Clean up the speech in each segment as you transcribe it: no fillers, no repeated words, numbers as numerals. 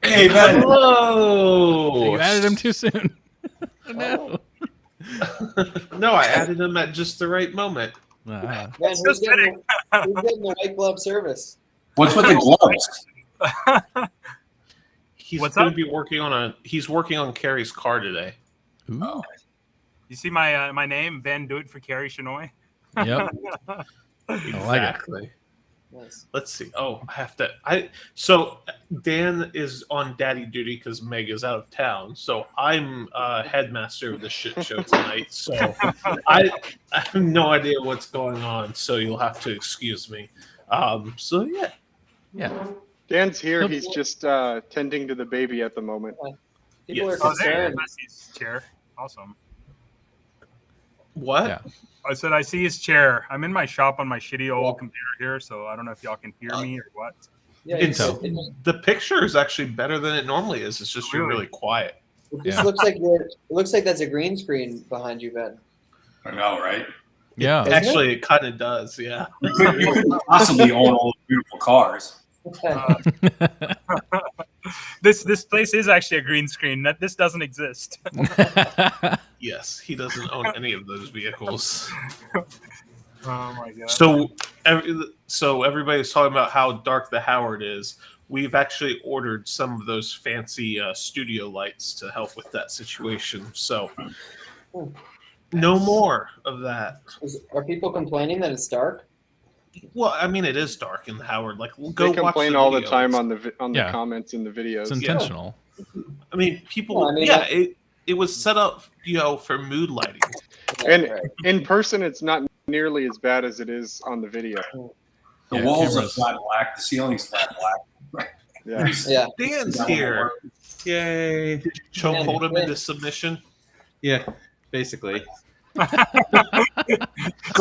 Hey, Ben. Hello. You added him too soon. No. No, I added him at just the right moment. Man, who's getting the white glove service? What's with the gloves? He's What's going to up? be working on He's working on Carrie's car today. Ooh. You see my name, Ben? Do it for Carrie Shinoy. Yep. Exactly. Nice. Let's see. Oh, I have to. So Dan is on daddy duty because Meg is out of town. So I'm headmaster of the shit show tonight. So I have no idea what's going on. So you'll have to excuse me. So yeah. Yeah. Dan's here. He's just tending to the baby at the moment. People Yes. are Oh, there concerned. I see his chair. Awesome. What? Yeah. I said I see his chair. I'm in my shop on my shitty old computer here, so I don't know if y'all can hear me or what. Yeah, It's so. the picture is actually better than it normally is. It's just you're Really? really quiet. It just Yeah. looks like that's a green screen behind you, Ben. I know, right? Yeah. Isn't it? Actually, it kind of does. Yeah. You couldn't possibly own all the beautiful cars. This place is actually a green screen. This doesn't exist. Yes, he doesn't own any of those vehicles. Oh my god. So everybody's talking about how dark the Howard is. We've actually ordered some of those fancy studio lights to help with that situation. So no more of that. Are people complaining that it's dark? Well, I mean, it is dark in the Howard. Like, go They watch complain the all the videos. time on the Yeah. comments in the videos. It's intentional. I mean, people. Well, I mean, yeah, it was set up, for mood lighting. And Right. in person, it's not nearly as bad as it is on the video. The Yeah, walls cameras. are flat black. The ceiling's flat black. Yeah. Yeah. Dan's here. Yay. Chokehold him Yeah. into submission. Yeah, basically. Go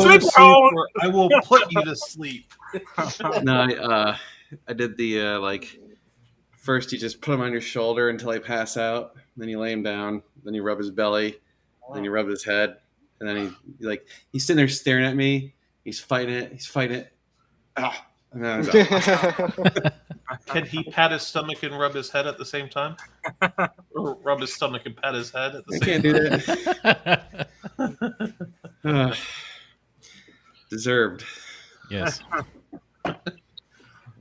Sleep to sleep, cold. or I will put you to sleep. No, I did the first you just put him on your shoulder until I pass out, then you lay him down, then you rub his belly, then you rub his head, and then he's sitting there staring at me, he's fighting it. Ah, and then I was out. Can he pat his stomach and rub his head at the same time? Or rub his stomach and pat his head at the I same can't do that. Deserved. Yes.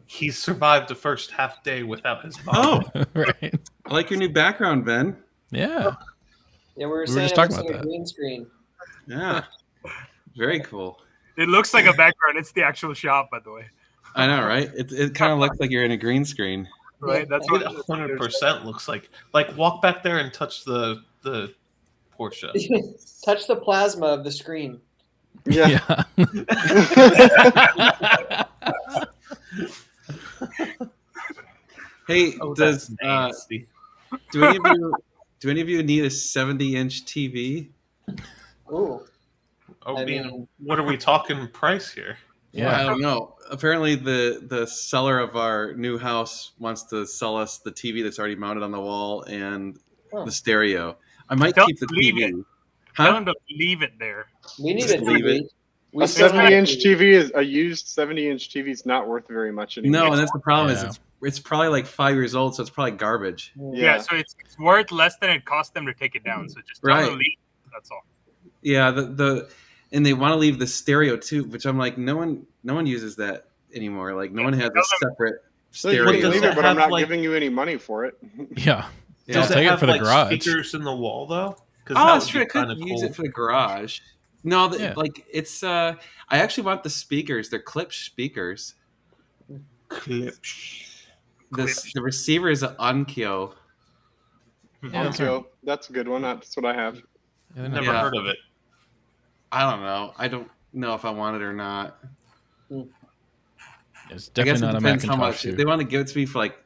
He survived the first half day without his mom. Oh, Right. I like your new background, Ben. Yeah. Yeah, we were were saying just it talking looks like about a that. green screen. Yeah, very cool. It looks like a background. It's the actual shop, by the way. I know, right? It kind of looks like you're in a green screen. Right? That's It what 100% looks like. Walk back there and touch the Porsche. Touch the plasma of the screen. Yeah. Hey, Oh, does that's nasty. do any of you need a 70-inch TV? Ooh. I I mean, mean- what are we talking price here? I Yeah. don't know. Apparently, the seller of our new house wants to sell us the TV that's already mounted on the wall and Huh. the stereo. I might Don't keep the leave TV. Tell Huh? them to leave it there. We need Just a leave TV. it. We A still have 70-inch TV. TV is a used 70-inch TV is not worth very much anymore. No, and that's the problem. Yeah. Is it's probably like 5 years old, so it's probably garbage. Yeah, so it's worth less than it cost them to take it down. So just tell them to Right. leave. That's all. Yeah, and they want to leave the stereo too, which I'm like, no one uses that anymore. Like no one has a separate So you stereo. can does leave it it, but have, I'm not like- giving you any money for it. Yeah. Yeah. I'll Does it take it have for the garage. speakers in the wall though? Because Oh, that's true. I could use it for the garage. No, Yeah. it's. I actually want the speakers. They're Klipsch speakers. The receiver is an Onkyo. Yeah, that's right. So that's a good one. That's what I have. Yeah, they're Never not- Yeah. heard of it. I don't know. I don't know if I want it or not. It's I guess definitely it not a depends how Macintosh much. shoe. If they want to give it to me for like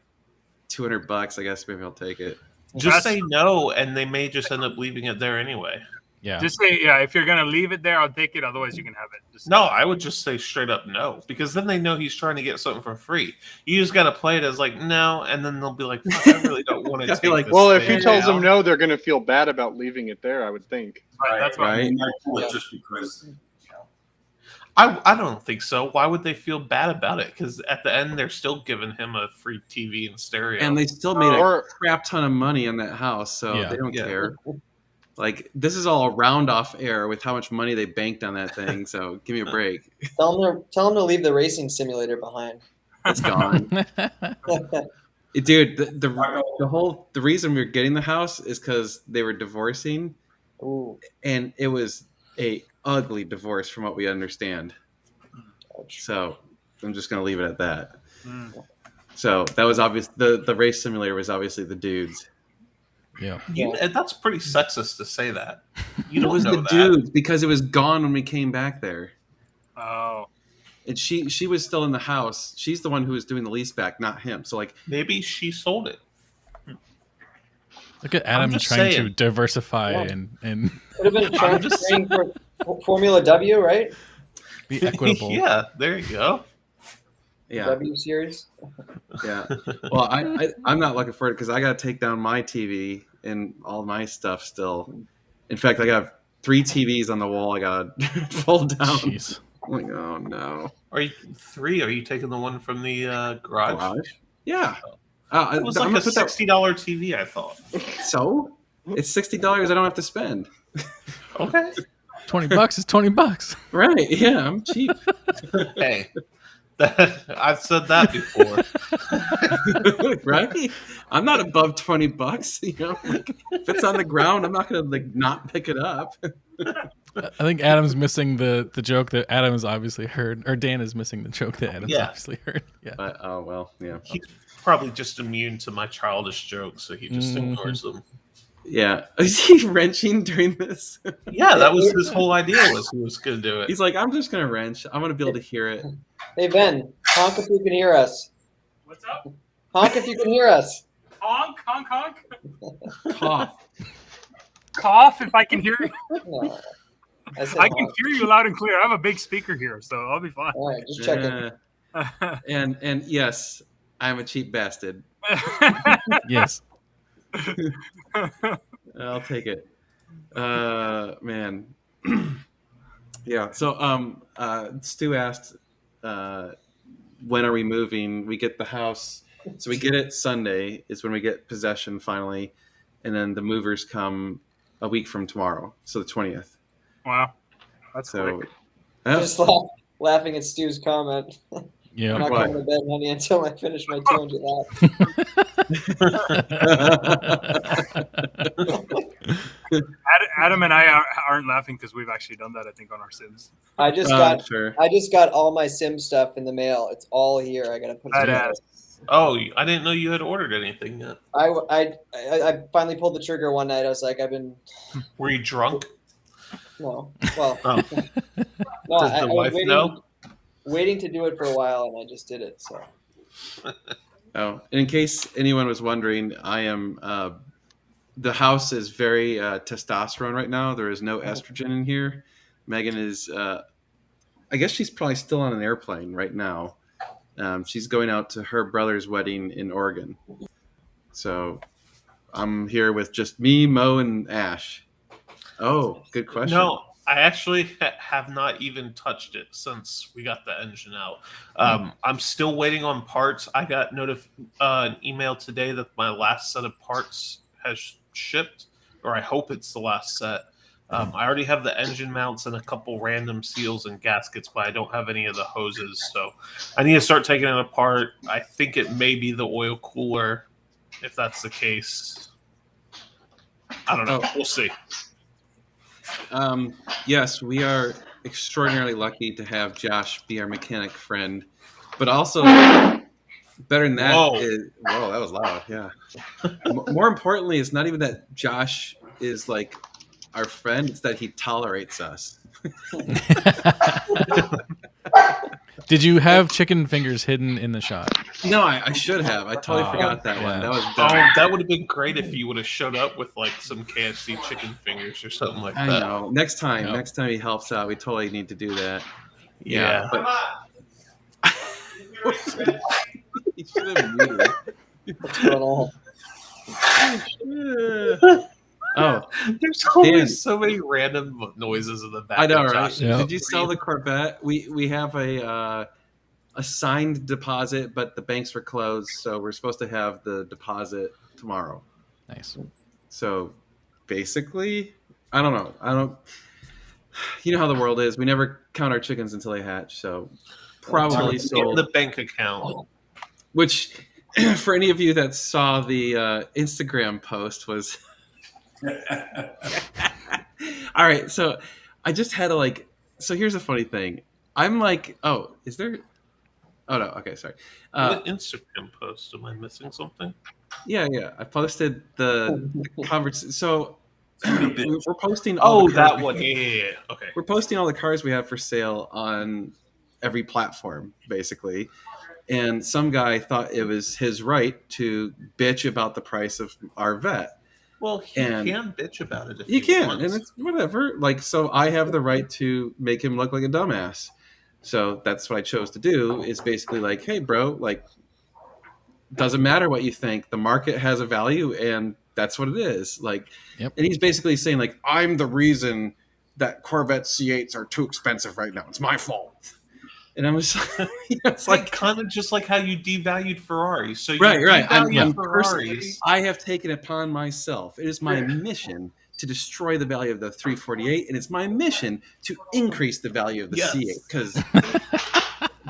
$200, I guess maybe I'll take it. Just say no, and they may just end up leaving it there anyway. Yeah. Just say, yeah, if you're going to leave it there, I'll take it. Otherwise, you can have it. Just, No, I would just say straight up no, because then they know he's trying to get something for free. You just got to play it as like no, and then they'll be like, "Fuck, I really don't want to Yeah, take like, this Well, if he thing tells now." them no, they're going to feel bad about leaving it there, I would think. Right, that's right. right. I mean, I do it just because. I don't think so. Why would they feel bad about it? Because at the end, they're still giving him a free TV and stereo. And they still made a Or crap ton of money on that house, so Yeah. they don't Yeah. care. Like, this is all round off air with how much money they banked on that thing, so give me a break. Tell them to leave the racing simulator behind. It's gone. Dude, the reason we were getting the house is because they were divorcing, Ooh, and it was a ugly divorce from what we understand. ouch. So I'm just gonna leave it at that. Mm. So that was obvious. The race simulator was obviously the dudes. Yeah. And that's pretty sexist to say that. You It don't was know the that. dudes because it was gone when we came back there. Oh, And she was still in the house. She's the one who was doing the lease back, not him. So like, Maybe she sold it. Look at Adam just trying to saying. diversify Yeah. and Could have been training for Formula W, right? be equitable. Yeah, there you go. yeah, W series. yeah. Well, I'm not looking forward because I got to take down my TV and all my stuff still. In fact, I got 3 TVs on the wall. I got to fold down. Jeez. I'm like, oh no. Are you 3? Are you taking the one from the garage? Garage? Yeah. It was I'm like a gonna put that- $60 TV, I thought. So it's $60 I don't have to spend. Okay. $20 is $20. Right? Yeah, I'm cheap. Hey, I've said that before. Right? I'm not above $20. You know, like, if it's on the ground, I'm not gonna like not pick it up. I think Adam's missing the joke that Adam has obviously heard, or Dan is missing the joke that Adam's Yeah. obviously heard. Yeah. But oh well, yeah, He's probably just immune to my childish jokes, so he just Mhm. ignores them. yeah. Is he wrenching during this? Yeah, that was his whole idea, was he was going to do it. He's like, I'm just gonna wrench. I'm gonna be able to hear it. Hey Ben, honk if you can hear us. what's up? Honk if you can hear us. Honk, honk, honk. Cough. Cough if I can hear you. No. I said I can honk. hear you loud and clear. I have a big speaker here, so I'll be fine. All right, just checking. And yes, I'm a cheap bastard. Yes. I'll take it. Man. Yeah. So Stu asked when are we moving? We get the house. So we get it Sunday is when we get possession finally, and then the movers come a week from tomorrow, so the 20th. Wow, that's So quick. Just laughing at Stu's comment. Yeah. I'm not Why? going to bed, honey, until I finish my 200 laps. Adam and I aren't laughing because we've actually done that, I think, on our Sims. I just sure. got all my Sim stuff in the mail. It's all here. I got to put it together. Oh, I didn't know you had ordered anything yet. I finally pulled the trigger one night. I was like, Were you drunk? no, well, Oh. no, Does I the was wife know? waiting to do it for a while, and I just did it. So Oh, in case anyone was wondering, I am. The house is very testosterone right now. There is no estrogen in here. Megan is. I guess she's probably still on an airplane right now. She's going out to her brother's wedding in Oregon. So I'm here with just me, Mo, and Ash. Oh, good question. No, I actually have not even touched it since we got the engine out. I'm still waiting on parts. I got an email today that my last set of parts has shipped, or I hope it's the last set. I already have the engine mounts and a couple random seals and gaskets, but I don't have any of the hoses. So I need to start taking it apart. I think it may be the oil cooler, if that's the case. I don't know. Oh. We'll see. Yes, we are extraordinarily lucky to have Josh be our mechanic friend, but also better than that Whoa. whoa, that was loud. Yeah. More importantly, it's not even that Josh is like our friend; it's that he tolerates us. Did you have chicken fingers hidden in the shot? No, I should have. I totally Oh, forgot that one. yeah. That was Oh, dumb. that would have been great if you would have showed up with like some KFC chicken fingers or something like I that. know. Next time Yep. he helps out, we totally need to do that. Yeah. But he should have muted. what's going on? Oh, They're There's always Dan. so many random noises in the back. I know, of right? Josh's Yeah. Did you sell the Corvette? We have a signed deposit, but the banks were closed, so we're supposed to have the deposit tomorrow. Nice. So basically, I don't know. You know how the world is. We never count our chickens until they hatch. So probably in sold. the bank account. Which, for any of you that saw the Instagram post, was all right. So I just had to like. So here's a funny thing. I'm like, oh, is there? Oh no. Okay, sorry. What Instagram post? Am I missing something? Yeah. I posted the conversation. So Somebody bitch. we're posting. All Oh, the cars that one. Yeah. Okay. We're posting all the cars we have for sale on every platform, basically. And some guy thought it was his right to bitch about the price of our vet. Well, he And- can bitch about it if You he can, wants. and it's whatever. Like, so I have the right to make him look like a dumbass. So that's what I chose to do. Is basically like, hey, bro, like, doesn't matter what you think. The market has a value, and that's what it is. Like, Yep. and he's basically saying like, I'm the reason that Corvette C8s are too expensive right now. It's my fault. And I'm just it's like kind of just like how you devalued Ferraris. So you right. devalue Personally, Ferraris. I have taken upon myself. It is my mission to destroy the value of the 348, and it's my mission to increase the value of the Yes. C8 because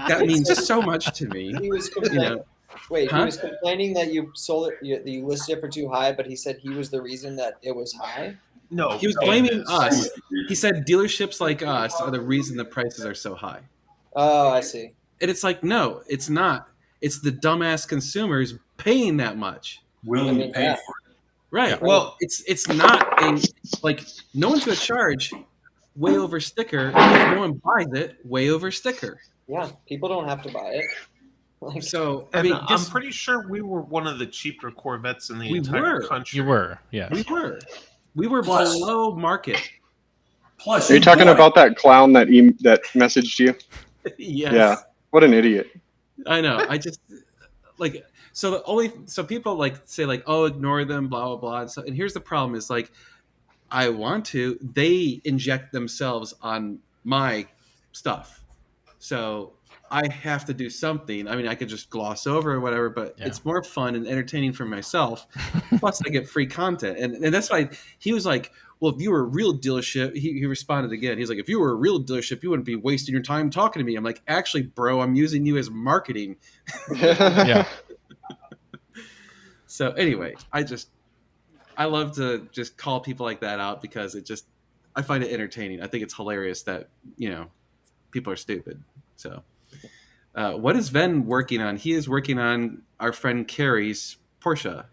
that means so much to me. He was You complaining. know, Wait, Huh? he was complaining that you sold it, that you listed it for too high, but he said he was the reason that it was high. No, he was Dan blaming is. us. He said dealerships like us are the reason the prices are so high. Oh, I see. And it's like, no, it's not. It's the dumbass consumers paying that much. Willing to pay for it. Right. Well- it's not a like no one's gonna charge way over sticker if no one buys it way over sticker. Yeah, people don't have to buy it. Like, So I And mean, I'm just, pretty sure we were one of the cheaper Corvettes in the We entire were. country. You were, yeah. we were Plus- below market. Plus, Are you talking bought about that clown that that messaged you? Yes. Yeah. What an idiot. I know. I just like so people like say like, oh, ignore them, blah blah blah. And here's the problem: is like I want to. They inject themselves on my stuff, so I have to do something. I mean, I could just gloss over or whatever, but Yeah. it's more fun and entertaining for myself. Plus, I get free content, and that's why he was like, well, if you were a real dealership, he responded again. He's like, if you were a real dealership, you wouldn't be wasting your time talking to me. I'm like, actually, bro, I'm using you as marketing. Yeah. So anyway, I love to just call people like that out because I find it entertaining. I think it's hilarious that, people are stupid. So what is Ven working on? He is working on our friend Carrie's Porsche.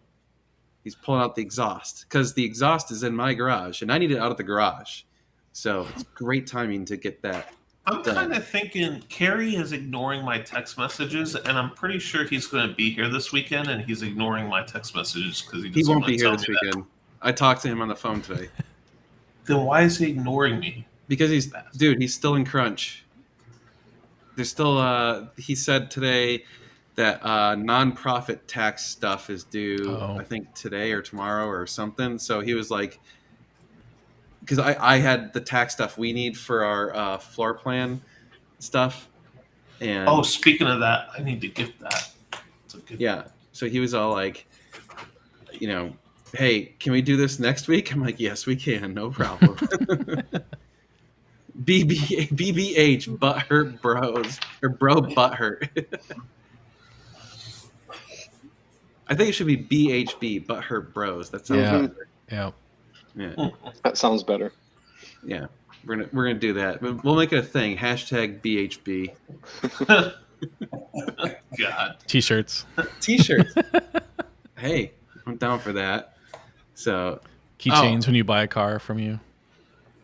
He's pulling out the exhaust because the exhaust is in my garage and I need it out of the garage. So it's great timing to get that. I'm done. kind of thinking Carrie is ignoring my text messages, and I'm pretty sure he's going to be here this weekend, and he's ignoring my text messages because he He doesn't won't want be to here tell this me that. weekend. I talked to him on the phone today Then why is he ignoring me? because he's still in crunch. There's still he said today that nonprofit tax stuff is due, Oh. I think today or tomorrow or something. So he was like, because I had the tax stuff we need for our floor plan stuff, and Oh, speaking of that, I need to get that. It's a good yeah. So he was all like, hey, can we do this next week? I'm like, yes, we can, no problem. BBH, butthurt bros, or bro butthurt. I think it should be BHB, butthurt bros. That sounds Yeah. better. Yeah. Yeah, That sounds better. yeah. We're gonna do that. We'll make it a thing. Hashtag BHB. God. T-shirts. T-shirts. Hey, I'm down for that. So Keychains when you buy a car from you.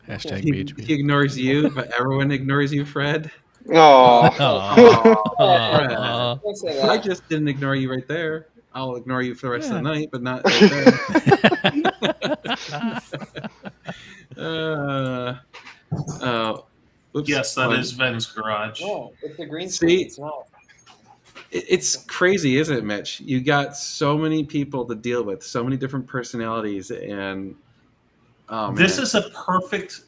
Hashtag he BHB. ignores you, but everyone ignores you, Fred. Oh, Aw. don't say I that. just didn't ignore you right there. I'll ignore you for the rest of the Yeah. night, but not right there. Oops. Yes, that Hold is Ben's garage. No, it's the green See? screen. It's not. It's crazy, isn't it, Mitch? You got so many people to deal with, so many different personalities, and Oh, man. This is a perfect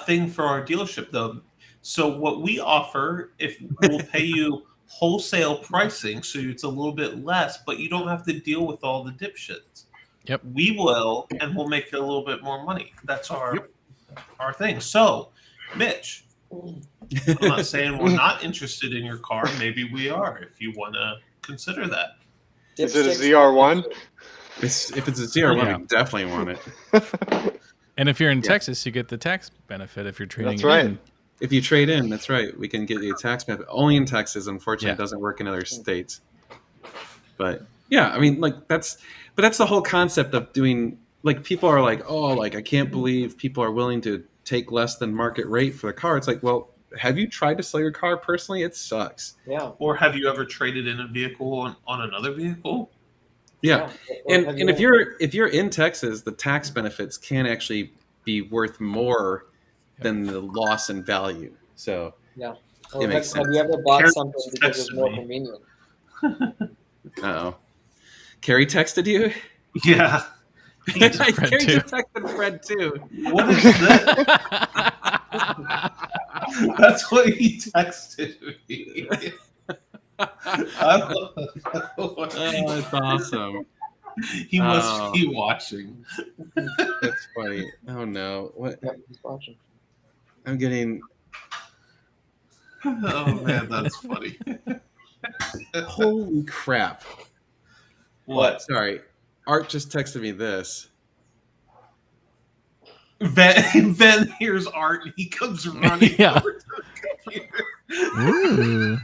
thing for our dealership, though. So what we offer, if we'll pay you wholesale pricing, so it's a little bit less, but you don't have to deal with all the dipshits. Yep. We will, and we'll make a little bit more money. That's our thing. So, Mitch, I'm not saying we're not interested in your car. Maybe we are. If you want to consider that. Is it a ZR1? if it's a ZR1, Yeah. we definitely want it. And if you're in Texas, you get the tax benefit if you're trading That's it right. in. If you trade in, that's right. We can get you a tax benefit. Only in Texas, unfortunately, Yeah. it doesn't work in other states. But yeah, I mean, like that's the whole concept of doing. Like people are like, oh, like I can't believe people are willing to take less than market rate for the car. It's like, well, have you tried to sell your car personally? It sucks. Yeah. Or have you ever traded in a vehicle on another vehicle? Yeah, Or and have and if you- you're in Texas, the tax benefits can actually be worth more than the loss in value. So or it makes have sense. you ever bought Karen something because it's texted more me. convenient? oh, Carrie texted you. Yeah. Fred Carrie too. just texted Fred too. What is that? That's what he texted me. Oh, that's awesome. He must Oh. be watching. That's funny. Oh no, what? Yep, he's watching. I'm getting. Oh man, that's funny. Holy crap! What? Sorry, Art just texted me this. Ben hears Art and he comes running Yeah. over to the computer. Ooh.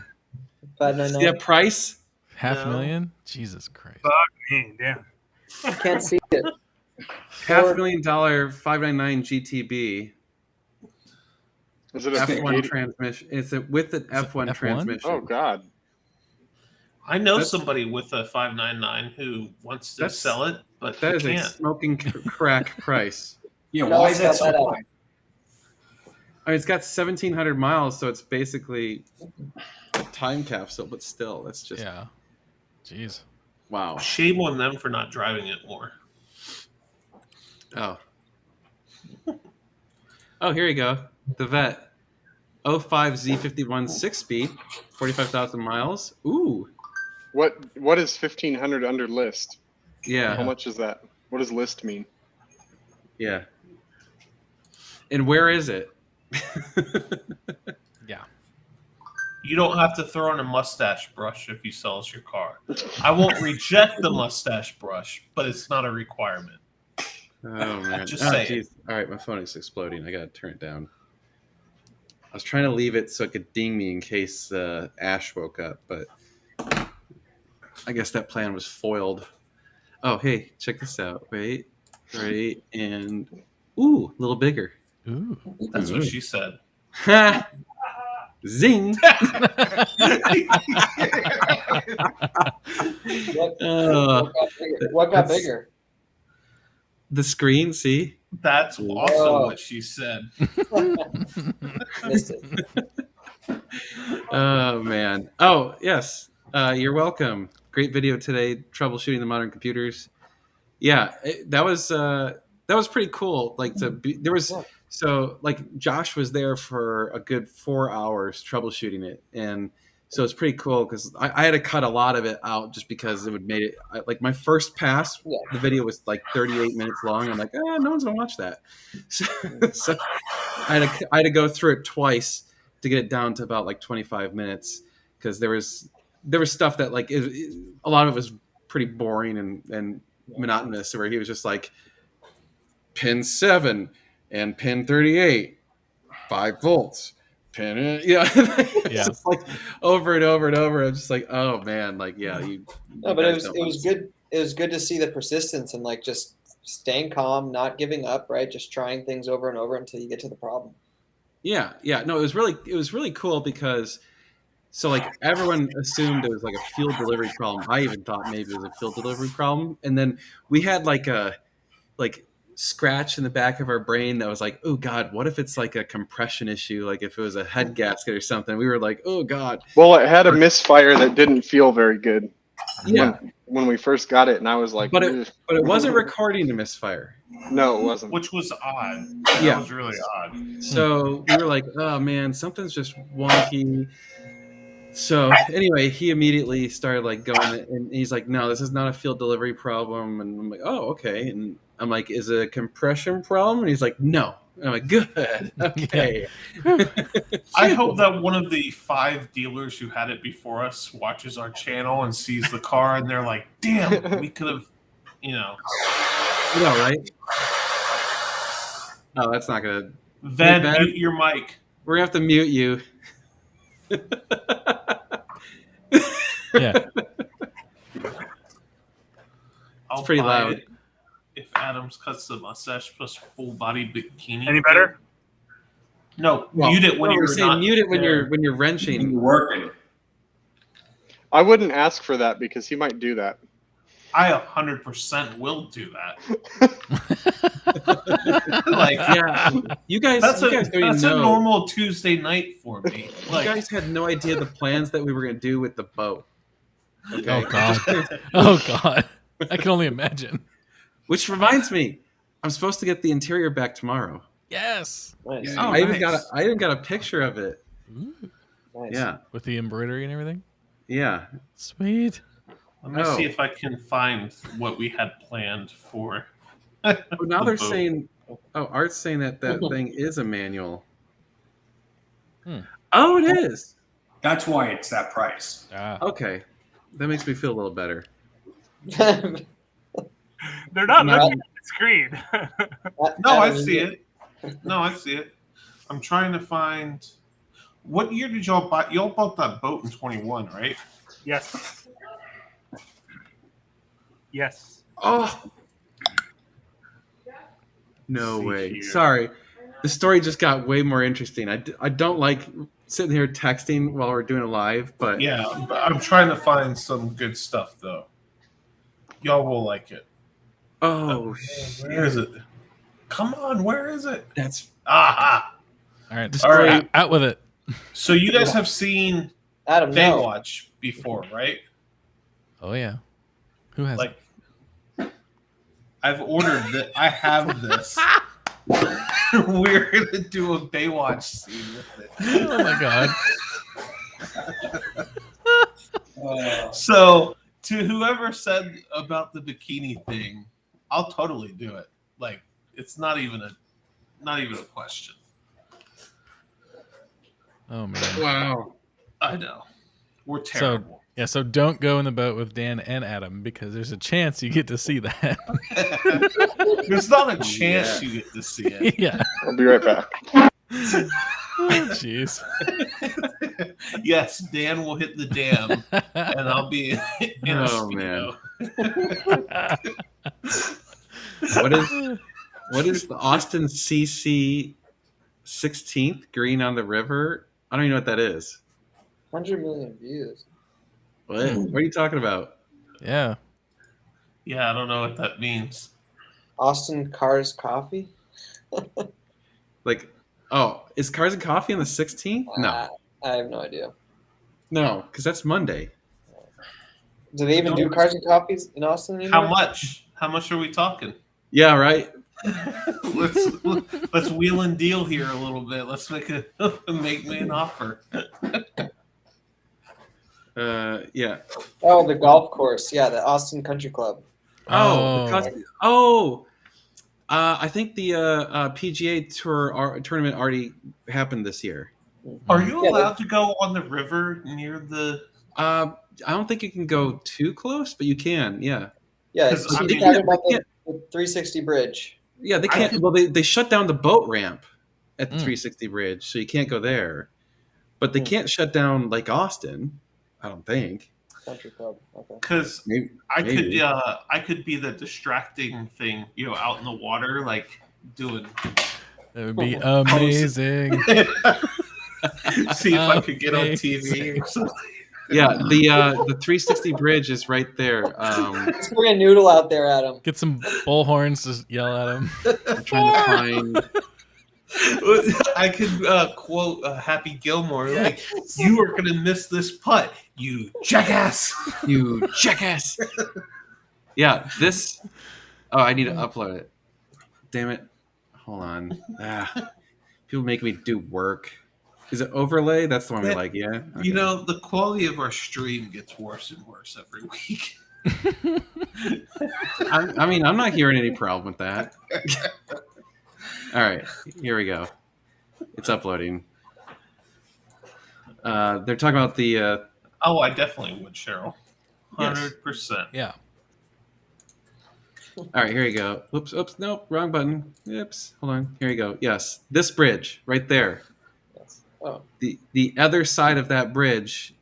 599. Yeah, price. $500,000? Jesus Christ. Man, damn. I can't see it. $500,000 599 GTB. Is it a F1 80? transmission. It's with the F1 F1? transmission. Oh God. I know That's- somebody with a 599 who wants to That's- sell it, but That he is a can't. smoking crack price. Yeah, No, why it's is that got so that high? I mean, it's got 1,700 miles, so it's basically a time capsule. But still, that's just Yeah. Jeez. wow. Shame on them for not driving it more. Oh. Oh, here you go. The Vet 05 Z51 6-speed, 45,000 miles. Ooh. What is 1,500 under list? Yeah. How much is that? What does list mean? Yeah. And where is it? Yeah. You don't have to throw in a mustache brush if he sells your car. I won't reject the mustache brush, but it's not a requirement. Oh, man. Just Oh, saying. geez. All right, my phone is exploding. I got to turn it down. I was trying to leave it so it could ding me in case Ash woke up, but I guess that plan was foiled. Oh, hey, check this out. Wait, right, and ooh, a little bigger. Ooh. That's what she said. Ha! Zing! What, Oh, what got that's- bigger? the screen, see? That's also Whoa. what she said. Missed it. Oh, man. Oh, yes. You're welcome. Great video today, troubleshooting the modern computers. Yeah, that was pretty cool. Like there was so like Josh was there for a good 4 hours troubleshooting it, and so it's pretty cool because I had to cut a lot of it out just because it would made it like my first pass. Yeah. The video was like 38 minutes long. I'm like, no one's gonna watch that. So I had to go through it twice to get it down to about like 25 minutes because there was stuff that like a lot of it was pretty boring and monotonous, where he was just like pin 7 and pin 38 5 volts pin Yeah. it's just like over and over and over. I'm just like, oh man, like yeah, No, but it was good. It was good to see the persistence and like just staying calm, not giving up, right? Just trying things over and over until you get to the problem. Yeah. No, it was really cool because so like everyone assumed it was like a fuel delivery problem. I even thought maybe it was a fuel delivery problem, and then we had like a scratch in the back of our brain that was like, oh god, what if it's like a compression issue? Like if it was a head gasket or something, we were like, oh god. Well, it had a misfire that didn't feel very good. Yeah, when we first got it, and I was like, but "Ugh." it wasn't recording the misfire. No, it wasn't. Which was odd. That Yeah. was really odd. So we were like, oh man, something's just wonky. So anyway, he immediately started like going, and he's like, no, this is not a field delivery problem. And I'm like, oh, okay. And I'm like, is it a compression problem? And he's like, no. And I'm like, good. Okay. I hope that one of the 5 dealers who had it before us watches our channel and sees the car and they're like, damn, we could have, You know, right? Oh, that's not gonna. Then Ben? mute your mic. We're gonna have to mute you. Yeah. I'll pretty buy loud. it if Adams cuts the mustache plus full body bikini. Any better? No, Well, mute it when no, we're you're saying not mute it when there. you're wrenching. You're working. I wouldn't ask for that because he might do that. I 100% will do that. Like, Yeah, you guys that's don't even a know. normal Tuesday night for me. You Like, guys had no idea the plans that we were gonna do with the boat. Okay. Oh god. Oh god. I can only imagine. Which reminds me, I'm supposed to get the interior back tomorrow. Yes. Nice. Oh, I even nice. got a picture of it. Ooh, Nice. Yeah, with the embroidery and everything. yeah. Sweet. let me Oh. see if I can find what we had planned for. But now the they're boat. saying, oh, Art's saying that thing is a manual. Hmm. Oh, it is. That's why it's that price. Ah. Okay, that makes me feel a little better. They're not No. looking at the screen. No, I see it. No, I see it. I'm trying to find. What year did y'all buy? Y'all bought that boat in 21, right? Yes. Yes. Oh, no See way. here. Sorry, the story just got way more interesting. I don't like sitting here texting while we're doing a live, but Yeah, but I'm trying to find some good stuff though. Y'all will like it. oh, Where is it? Come on, where is it? that's Aha! All right. All right. Out with it. So you guys have seen Adam, no. Baywatch before, right? Oh yeah. Who has Like, I've ordered that. I have this. We're gonna do a Baywatch scene with it. it? Oh my god. So, to whoever said about the bikini thing, I'll totally do it. Like, it's not even a question. Oh man. wow. I know. We're terrible. Yeah, so don't go in the boat with Dan and Adam because there's a chance you get to see that. There's not a chance you get to see it. Yeah. I'll be right back. Oh, jeez. Yes, Dan will hit the dam, and I'll be in a Oh, Speedo. What is the Austin CC 16th green on the river? I don't even know what that is. 100 million views. What are you talking about? Yeah. Yeah, I don't know what that means. Austin Cars Coffee? Like, oh, is Cars and Coffee on the 16th? No, I have no idea. no, because that's Monday. Do they even do Cars and Coffees in Austin anymore? How much? How much are we talking? Yeah, right. let's wheel and deal here a little bit. Let's make me an offer. Yeah. Oh, the golf course. Yeah, the Austin Country Club. Oh, I think the PGA Tour tournament already happened this year. Are you Yeah, allowed to go on the river near the? I don't think you can go too close, but you can. Yeah. Yeah, 'Cause, so I you're mean, talking about yeah. the 360 bridge. Yeah, they I can't. could- Well, they shut down the boat ramp at the Mm. 360 bridge, so you can't go there. But they Mm. can't shut down Lake Austin. I don't think. Country Club. Okay. Because Maybe. I Maybe. could be the distracting thing, out in the water, like doing. That would be amazing. See if I could get on TV or something. Yeah, the 360 bridge is right there. Let's bring a noodle out there, Adam. Get some bullhorns to yell at him. I'm trying to find. I could quote Happy Gilmore, like, "You are going to miss this putt. You jackass! You jackass! Yeah, this. Oh, I need to upload it. Damn it! Hold on. People make me do work. Is it overlay? That's the one we Yeah. like. Yeah. Okay. You know, the quality of our stream gets worse and worse every week. I mean, I'm not hearing any problem with that. All right, here we go. It's uploading. They're talking about the. Oh, I definitely would, Cheryl. Yes. 100%. Yeah. All right, here you go. Oops, nope, wrong button. Oops, hold on. Here you go. Yes, this bridge right there. Yes. Oh, The other side of that bridge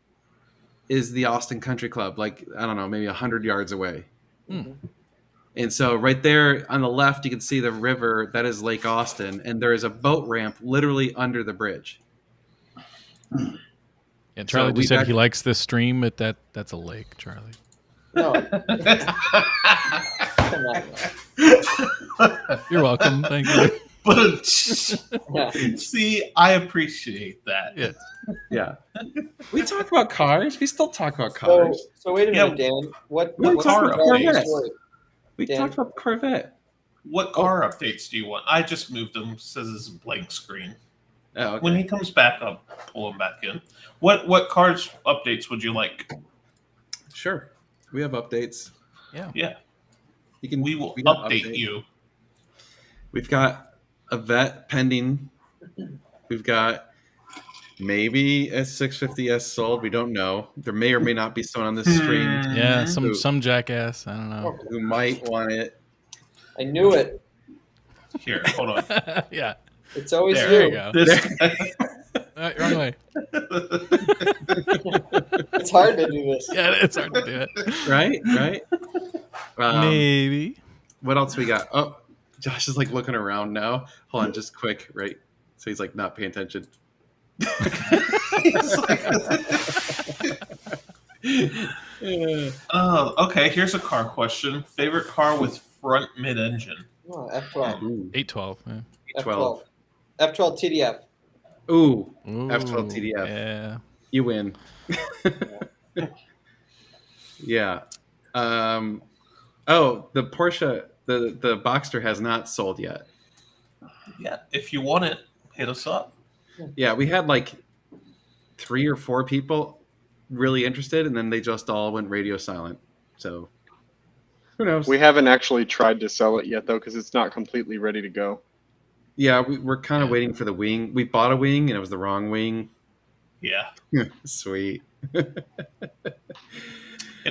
is the Austin Country Club, like, I don't know, maybe 100 yards away. Hmm. And so right there on the left, you can see the river. That is Lake Austin. And there is a boat ramp literally under the bridge. Yeah, Charlie So we just said back- he likes this stream, but that's a lake, Charlie. no. Come on. You're welcome. Thank you. But Yeah. see, I appreciate that. Yeah. Yeah. We talk about cars. We still talk about So, cars. so wait a Yeah. minute, Dan. What We're what's talking the about Corvette Corvettes. story? We Dan. talked about the Corvette. What car updates do you want? I just moved them. Says it's a blank screen. Oh, okay. When he comes back, I'll pull him back in. What cars updates would you like? Sure. We have updates. Yeah, You can. we will we got update you. We've got a vet pending. We've got maybe a 650S sold. We don't know. There may or may not be someone on this stream Yeah, Mhm. some jackass. I don't know. who might want it. I knew it. Here, hold on. Yeah. It's always There There you. you go. This Wrong way. It's hard to do this. Yeah, it's hard to do it. Right? Right? Maybe. What else we got? Oh, Josh is like looking around now. Hold on, just quick, right? So he's like not paying attention. Oh, okay. Here's a car question. Favorite car with front mid-engine? Oh, F12. Ooh, 812. Yeah. F12. F12 TDF. Ooh, Ooh, F12 TDF. Yeah. you win. Yeah. Oh, the Porsche, the Boxster has not sold yet. Yeah, if you want it, hit us up. Yeah, we had like 3 or 4 people really interested, and then they just all went radio silent. So who knows? We haven't actually tried to sell it yet, though, because it's not completely ready to go. Yeah, we're kind of waiting for the wing. We bought a wing, and it was the wrong wing. Yeah, Sweet. it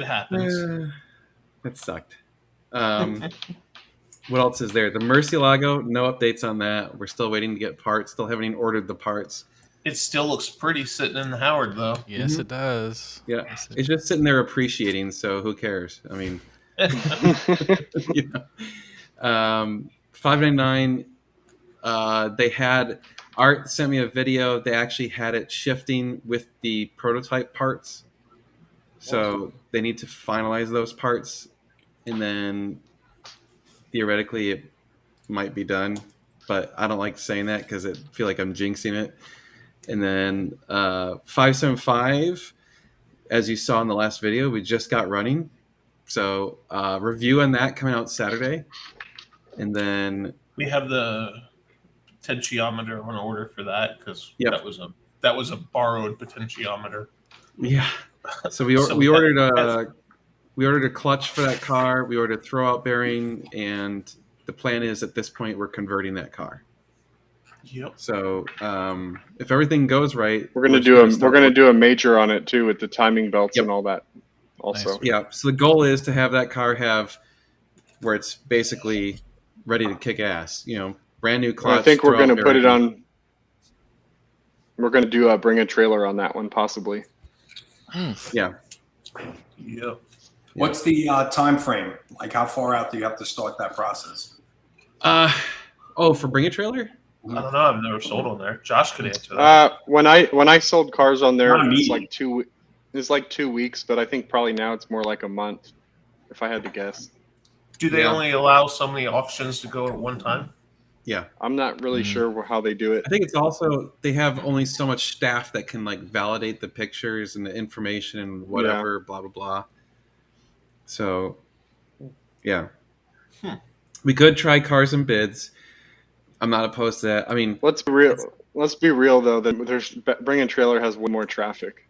happens. That sucked. What else is there? The Murcielago, no updates on that. We're still waiting to get parts. Still haven't even ordered the parts. It still looks pretty sitting in the Howard, though. Yes, Mhm. it does. Yeah, Yes, it's just sitting there appreciating. So who cares? I mean, you know. 599. They had Art sent me a video. They actually had it shifting with the prototype parts. So they need to finalize those parts, and then theoretically it might be done. But I don't like saying that because I feel like I'm jinxing it. And then 575, as you saw in the last video, we just got running. So review on that coming out Saturday. And then We have the potentiometer on order for that because Yep. that was a borrowed potentiometer. yeah, so we So we we ordered have- we ordered a clutch for that car. We ordered a throwout bearing, and the plan is at this point we're converting that car. Yep. So if everything goes right, We're gonna do a major on it too with the timing belts Yep. and all that. Also, Nice. Yeah. So the goal is to have that car have where it's basically ready to kick ass. You know, brand new clutch. I think we're throwout gonna put it bearing. on. We're gonna do bring a trailer on that one possibly. Yeah. Yep. What's the time frame? Like, how far out do you have to start that process? For bring a trailer. I don't know. I've never sold on there. Josh could answer that. When I sold cars on there, Not it was immediate. like 2 weeks, but I think probably now it's more like a month, if I had to guess. Do they yeah. only allow so many auctions to go at one time? Yeah. I'm not really sure how they do it. I think it's also they have only so much staff that can like validate the pictures and the information and whatever, blah blah blah. So, yeah, we could try cars and bids. I'm not opposed to that. I mean, Let's be real though. That Bring a Trailer has way more traffic.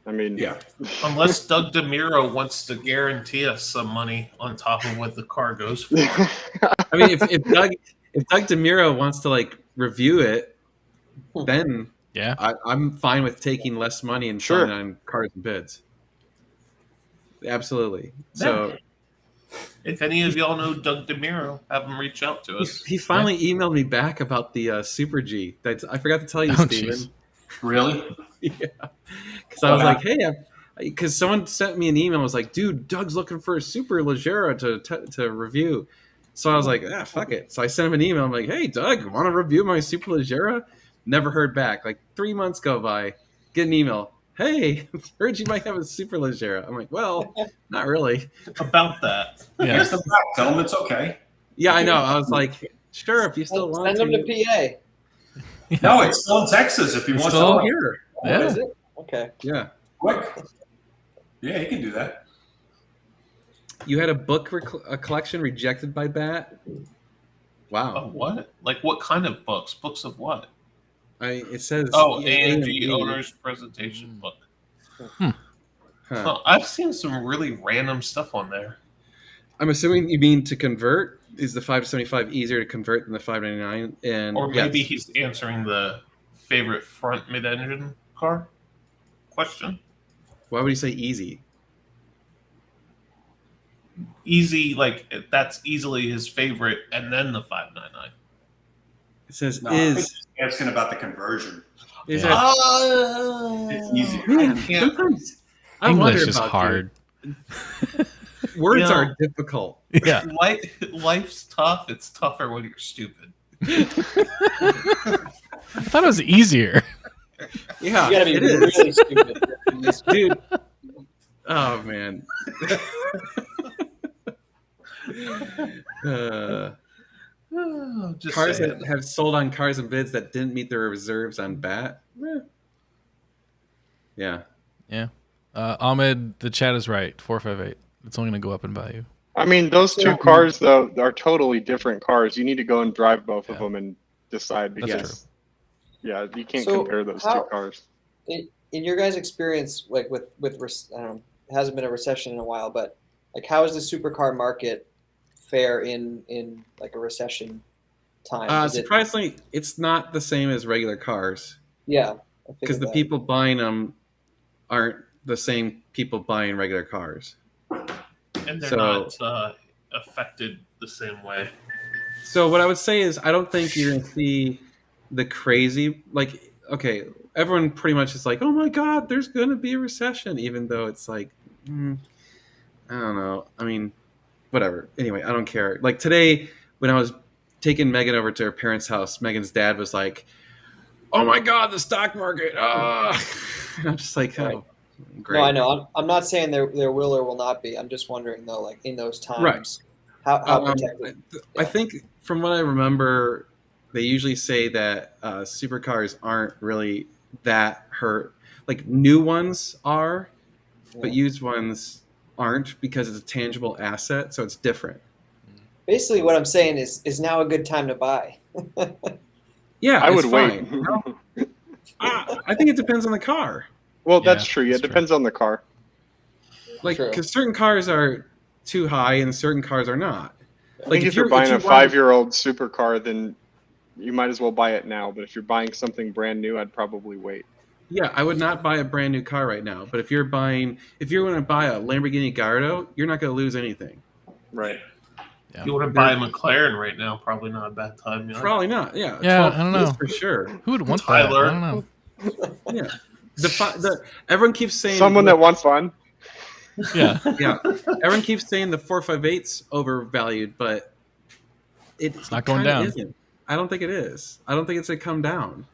I mean, Yeah. Unless Doug DeMuro wants to guarantee us some money on top of what the car goes for. I mean, if Doug DeMuro wants to like review it, then Yeah. I'm fine with taking less money and Sure. selling it on cars and bids. Absolutely. So If any of y'all know Doug DeMuro, have him reach out to us. he finally emailed me back about the Super G. I forgot to tell you, Oh, Steven. jeez. Really? Yeah, because I was like, hey, because someone sent me an email. Was like, dude, Doug's looking for a Super Leggera to review. So I was like, fuck it. So I sent him an email. I'm like, hey, Doug, want to review my Super Leggera? Never heard back. Like 3 months go by, get an email. Hey, heard you might have a Super Leggera. I'm like, well, not really. About that. Yeah. Here's the back. Tell them it's okay. Yeah, I know. I was like, sure, if you still want Send them to PA. No, it's still in Texas if you It's want still to. here. Oh, Yeah. is it? Okay. Yeah. Quick. Yeah, he can do that. You had a book a collection rejected by BAT? Wow. What? Like what kind of books? Books of what? It says AMG Owner's Presentation Book. Huh. Well, I've seen some really random stuff on there. I'm assuming you mean to convert. Is the 575 easier to convert than the 599? And Or maybe yes. he's answering the favorite front mid-engine car question. Why would you say easy? Easy, like that's easily his favorite, and then the 599. It says No, I think is. he's asking about the conversion. Is Yeah. that It's easier. man, can't- sometimes I English wonder is about hard. you. Words You know- are difficult. Yeah. Life's tough. It's tougher when you're stupid. I thought it was easier. Yeah, You gotta be it is. really stupid. Dude. Oh man. Just Cars saying. that have sold on cars and bids that didn't meet their reserves on BAT. Yeah. Ahmed, the chat is right. 458. It's only going to go up in value. I mean, those two cars though are totally different cars. You need to go and drive both of them and decide That's because yeah, you can't So compare those how- two cars. In your guys' experience, like with I don't know, it hasn't been a recession in a while, but like how is the supercar market fare in like a recession time? Is it, Surprisingly, it's not the same as regular cars yeah, I figured because the that. people buying them aren't the same people buying regular cars. And they're So- not affected the same way. So what I would say is I don't think you're going to see the crazy, like, okay, everyone pretty much is like, oh my God, there's going to be a recession, even though it's like, I don't know. I mean, whatever. Anyway, I don't care. Like today, when I was taking Megan over to her parents' house, Megan's dad was like, oh my God, the stock market. Ah. And I'm just like, Right. oh, great. No, I know. I'm not saying there will or will not be. I'm just wondering though, like in those times, Right. how protected. I think from what I remember, they usually say that supercars aren't really that hurt. Like new ones are, but used ones aren't because it's a tangible asset, so it's different. Basically, what I'm saying is now a good time to buy. Yeah, I it's would fine. wait. I think it depends on the car. Well, that's Yeah, true. Yeah, that's it depends on the car. Like, True. because certain cars are too high and certain cars are not. I think if you're buying a 5-year-old supercar, then you might as well buy it now. But if you're buying something brand new, I'd probably wait. Yeah, I would not buy a brand new car right now. But if you're going to buy a Lamborghini Gallardo, you're not going to lose anything. Right. Yeah. If you want to buy a McLaren right now, probably not a bad time. You know? Probably not. Yeah. Yeah, 12 I don't know. for sure. Who would want Tyler. that? I don't know. Yeah. Everyone keeps saying Someone that wants fun. Yeah. yeah. Everyone keeps saying the 458's overvalued, but It's not going kinda down. Isn't. I don't think it is. I don't think it's going to come down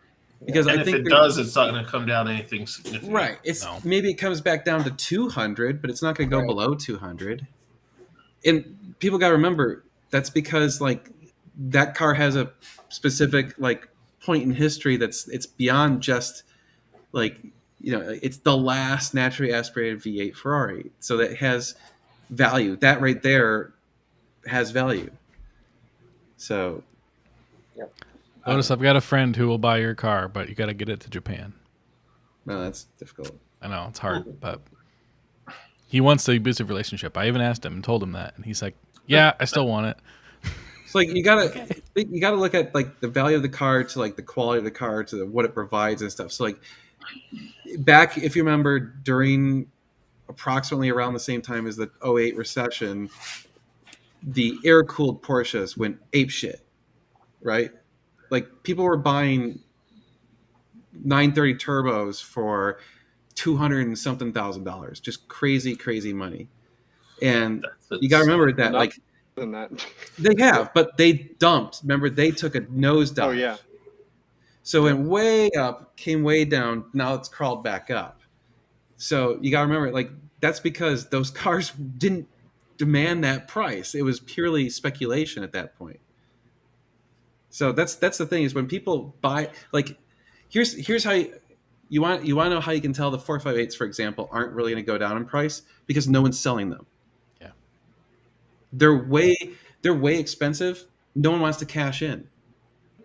because And I if think it does, it's not going to come down anything significant. right. It's No. maybe it comes back down to 200, but it's not going to go Right. below 200. And people got to remember that's because like that car has a specific like point in history it's beyond just like, you know, it's the last naturally aspirated V8 Ferrari, so that has value. That right there has value. So Otis, I've got a friend who will buy your car, but you got to get it to Japan. no, that's difficult. I know it's hard, but he wants the abusive relationship. I even asked him and told him that, and he's like, "Yeah, I still want it." It's like you gotta look at like the value of the car to like the quality of the car to what it provides and stuff. So like back, if you remember, during approximately around the same time as the 08 recession, the air-cooled Porsches went apeshit, right? Like people were buying 930 turbos for $200 and something thousand, just crazy money. And you got to remember that, like, Than that. they have, but they dumped. Remember, they took a nosedive. Oh yeah. So it went way up, came way down. Now it's crawled back up. So you got to remember, like, that's because those cars didn't demand that price. It was purely speculation at that point. So that's the thing is when people buy, like, here's how you want to know how you can tell the 458s, for example, aren't really going to go down in price because no one's selling them. Yeah, they're way expensive. No one wants to cash in.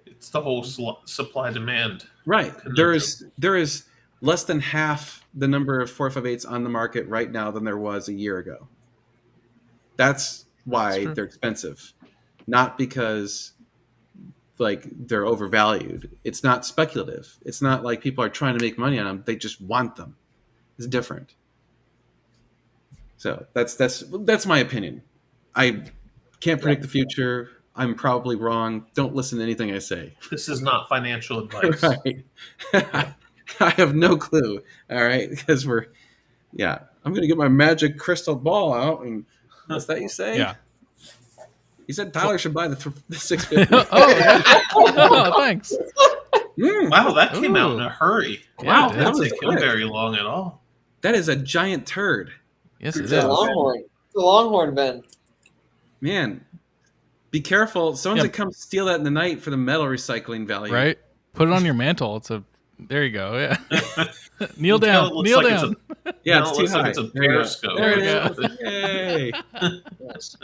It's the whole supply demand. Right. There is less than half the number of 458s on the market right now than there was a year ago. That's why they're expensive, not because like they're overvalued. It's not speculative. It's not like people are trying to make money on them. They just want them. It's different. So that's my opinion. I can't predict the future. I'm probably wrong. Don't listen to anything I say. This is not financial advice. Right. I have no clue. All right, because I'm going to get my magic crystal ball out, and what's that you say? yeah. You said Tyler should buy the 650. Oh, yeah. Oh, thanks. Wow, that came out in Ooh. a hurry. Yeah, Wow, it that was didn't take him quick. very long at all. That is a giant turd. Yes, it It's is. a Longhorn. It's a Longhorn, Ben. Man, be careful. Someone's Yeah. going to come steal that in the night for the metal recycling value. Right? Put it on your mantle. There you go. Yeah. Kneel Now down. it looks Kneel like it's down. Yeah, Now it's it too looks high. like it's a There you go. periscope. There it There is. Yay. Yes.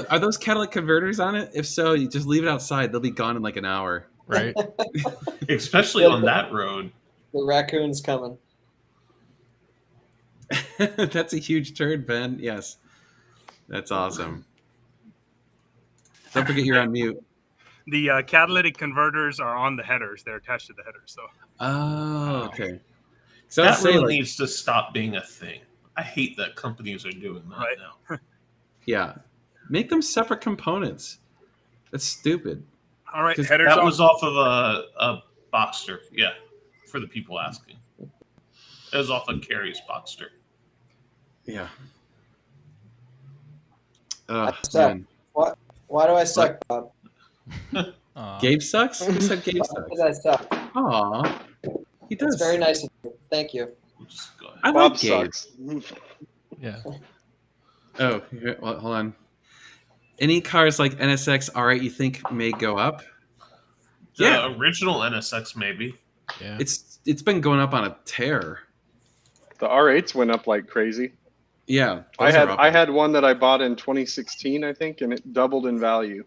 Are those catalytic converters on it? If so, you just leave it outside. They'll be gone in like an hour. Right? Especially on that road. The raccoon's coming. That's a huge turd, Ben. Yes. That's awesome. Don't forget you're on mute. The catalytic converters are on the headers. They're attached to the headers. So Oh, okay. So That I'd say, really like, needs to stop being a thing. I hate that companies are doing that Right. now. yeah, make them separate components. That's stupid. all right, 'Cause headers That on. was off of a Boxster, yeah, for the people asking. It was off of Carrie's Boxster. Yeah. Oh, suck. man. Why do I suck, Bob? Aw. Gabe sucks? Who said Gabe Why sucks? does I suck? Aw. He That's does. very nice of you. Thank you. We'll just go ahead. I Bob like Gabe. sucks. Yeah. Oh, hold on. Any cars like NSX R8 you think may go up? The Yeah. original NSX, maybe. Yeah. It's been going up on a tear. The R8s went up like crazy. Yeah. I those are up. had one that I bought in 2016, I think, and it doubled in value.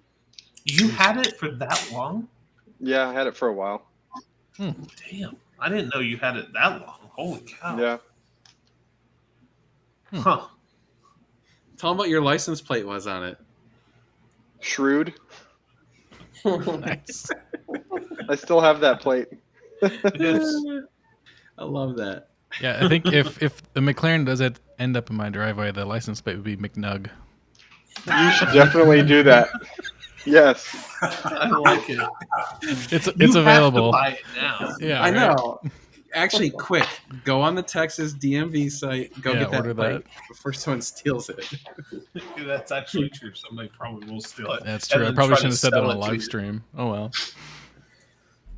You had it for that long? Yeah, I had it for a while. Damn. I didn't know you had it that long. Holy cow. Yeah. Huh. Tell them what your license plate was on it. Shrewd. Nice. I still have that plate. It is. I love that. Yeah, I think if the McLaren does end up in my driveway, the license plate would be McNug. You should definitely do that. Yes. I like it. It's You available. have to buy it now. Yeah, I right? know. Actually, quick, go on the Texas DMV site. Go Yeah, get that order plate that. before someone steals it. That's actually true. Somebody probably will steal it. That's and true. I then probably try to shouldn't have said that sell on a it to live you. stream. Oh well.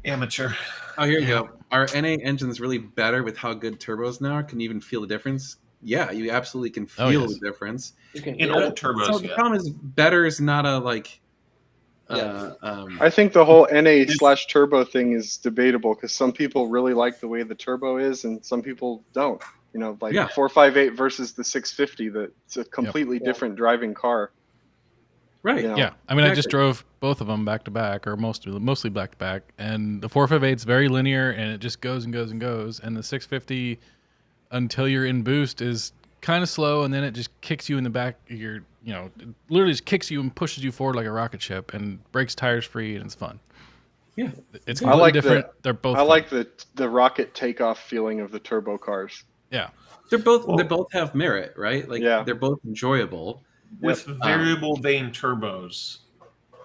Amateur. Oh, here you go. Are NA engines really better with how good turbos now are? Can you even feel the difference? Yeah, you absolutely can feel Oh, yes. the difference. You can In hear old it. turbos, So the yeah. problem is better is not a like I think the whole NA/turbo thing is debatable because some people really like the way the turbo is, and some people don't. You know, like Yeah. 458 versus the 650. It's a completely Yep. different driving car. right. You know? Yeah, I mean, I just Exactly. drove both of them back to back, or mostly back to back, and the 458 is very linear, and it just goes and goes and goes, and the 650, until you're in boost, is kind of slow, and then it just kicks you in the back. It literally just kicks you and pushes you forward like a rocket ship, and breaks tires free, and it's fun. Yeah. It's I completely like different. They're both. I fun. like the rocket takeoff feeling of the turbo cars. Yeah, They both have merit, right? Like Yeah. they're both enjoyable. With variable vane turbos,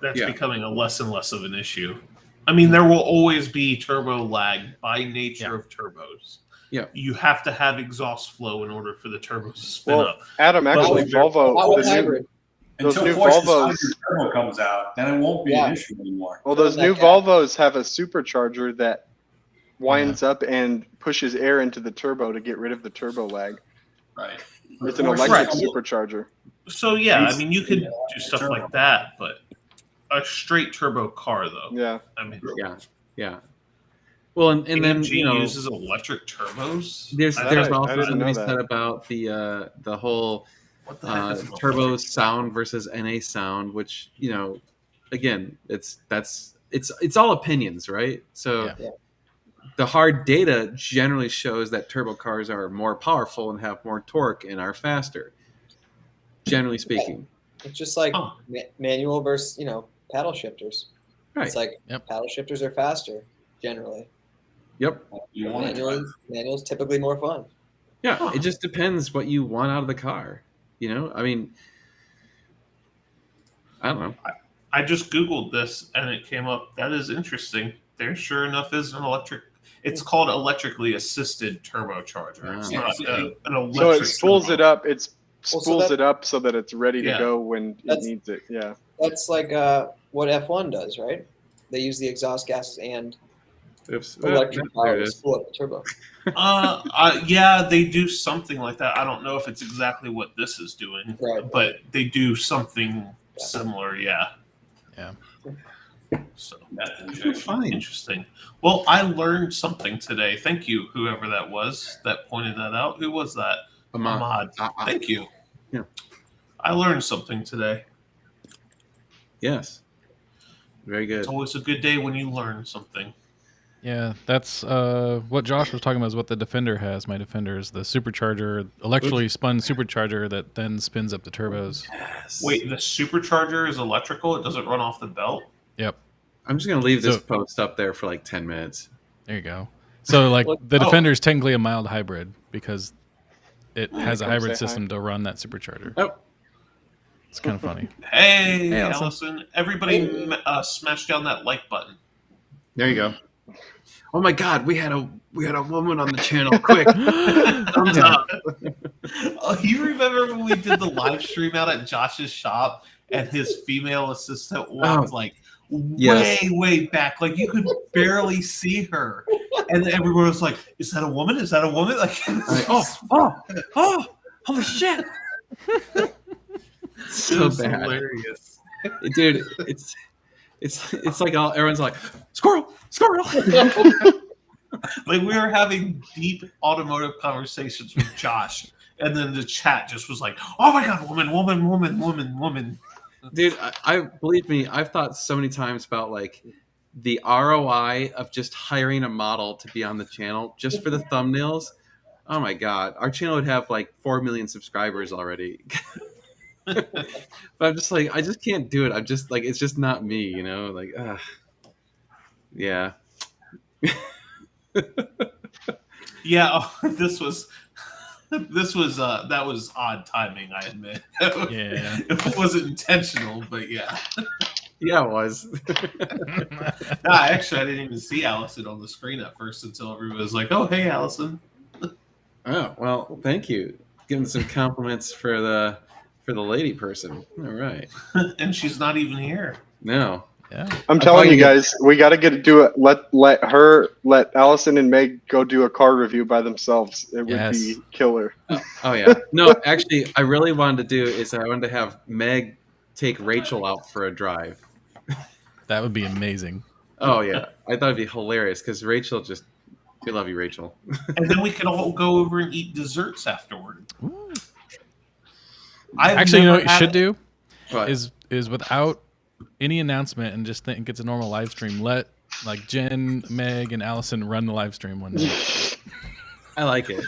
that's Yeah. becoming a less and less of an issue. I mean, there will always be turbo lag by nature Yeah. of turbos. Yeah. You have to have exhaust flow in order for the turbos to spin Well, up. Adam, actually, Well, Volvo, Not with the new, hybrid. those Until new Porsche's Volvos- hybrid turbo comes out, then it won't be Yeah. an issue anymore. well, those That new guy. Volvos have a supercharger that winds up and pushes air into the turbo to get rid of the turbo lag. Right. It's an Porsche- electric Right. supercharger. So yeah, I He's- mean, you could yeah, do stuff turbo. like that, but a straight turbo car, though. Yeah. I mean, Yeah. Well, and then AMG uses electric turbos. there's I there's I also didn't something to be know that. said about the whole what the heck is an turbo electric- sound versus NA sound, which again, it's all opinions, right? So Yeah. the hard data generally shows that turbo cars are more powerful and have more torque and are faster, generally speaking. It's just like Huh. manual versus paddle shifters. Right. It's like Yep. paddle shifters are faster generally. Yep. You want it. Manual's typically more fun. Yeah. It just depends what you want out of the car. I mean, I don't know. I just Googled this and it came up. That is interesting. There sure enough is an electric. It's called electrically assisted turbocharger. It's Ah. not an electric. So it spools turbo. it up. It Well, so spools that- it up so that it's ready to Yeah. go when it That's- needs it. Yeah. That's like what F1 does, right? They use the exhaust gases and Oops. electric There power it to is. spool up the turbo. Yeah, they do something like that. I don't know if it's exactly what this is doing, Right. but they do something similar. Yeah. Yeah. So That's interesting. Fine. interesting. Well, I learned something today. Thank you, whoever that was that pointed that out. Who was that? Ahmad. Thank you. Yeah. I learned something today. Yes. Very good. It's always a good day when you learn something. Yeah, that's what Josh was talking about. Is what the Defender has. My Defender is the supercharger, electrically spun supercharger that then spins up the turbos. Wait, the supercharger is electrical? It doesn't run off the belt? Yep, I'm just gonna leave this So- post up there for like 10 minutes. there you go. So like What- the oh. Defender is technically a mild hybrid because it has a Come hybrid say hi. system to run that supercharger. Oh, It's kind of funny. Hey, Hey, Allison. Allison. Everybody smash down that like button. there you go. Oh my God, we had a woman on the channel. Quick, thumbs up. Oh, you remember when we did the live stream out at Josh's shop and his female assistant walked like Yes. way back, like you could barely see her, and everyone was like, "Is that a woman? Is that a woman?" Like, Holy shit! it So was bad, hilarious. dude. It's like everyone's like squirrel. Like we were having deep automotive conversations with Josh, and then the chat just was like, "Oh my god, woman!" Dude, I believe me, I've thought so many times about like the ROI of just hiring a model to be on the channel just for the thumbnails. Oh my God, our channel would have like 4 million subscribers already. But I'm just like, I just can't do it. I'm just like, it's just not me, Like, yeah. Yeah, this was that was odd timing. I admit. Yeah. It wasn't intentional, but yeah. Yeah, it was. Actually, I didn't even see Allison on the screen at first until everybody was like, "Oh, hey, Allison." Oh, well, thank you. Giving some compliments for the lady person. All right. And she's not even here. No. Yeah. I'm telling thought you you- guys, we got to let Allison and Meg go do a car review by themselves. It would Yes. be killer. Oh yeah. No, actually, I really wanted to do is I wanted to have Meg take Rachel out for a drive. That would be amazing. Oh yeah, I thought it'd be hilarious because Rachel just. We love you, Rachel. And then we could all go over and eat desserts afterward. Ooh. I've Actually, you know never what you had should it. do But is without any announcement and just think it's a normal live stream. Let like Jen, Meg, and Allison run the live stream one day. I like it.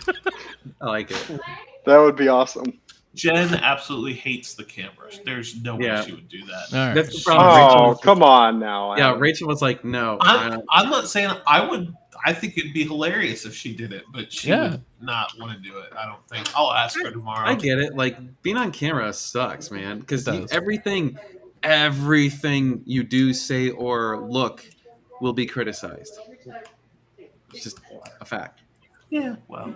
I like it. That would be awesome. Jen absolutely hates the cameras. There's no way Yeah. she would do that. All right. That's the problem. Rachel Oh, was- come on now. Yeah, Adam. Rachel was like, "No, I'm not saying I would. I think it'd be hilarious if she did it, but she Yeah. would not want to do it. I don't think. I'll ask her tomorrow. I get it. Like being on camera sucks, man. Because It does. everything you do, say, or look will be criticized. It's just a fact. Yeah. Well,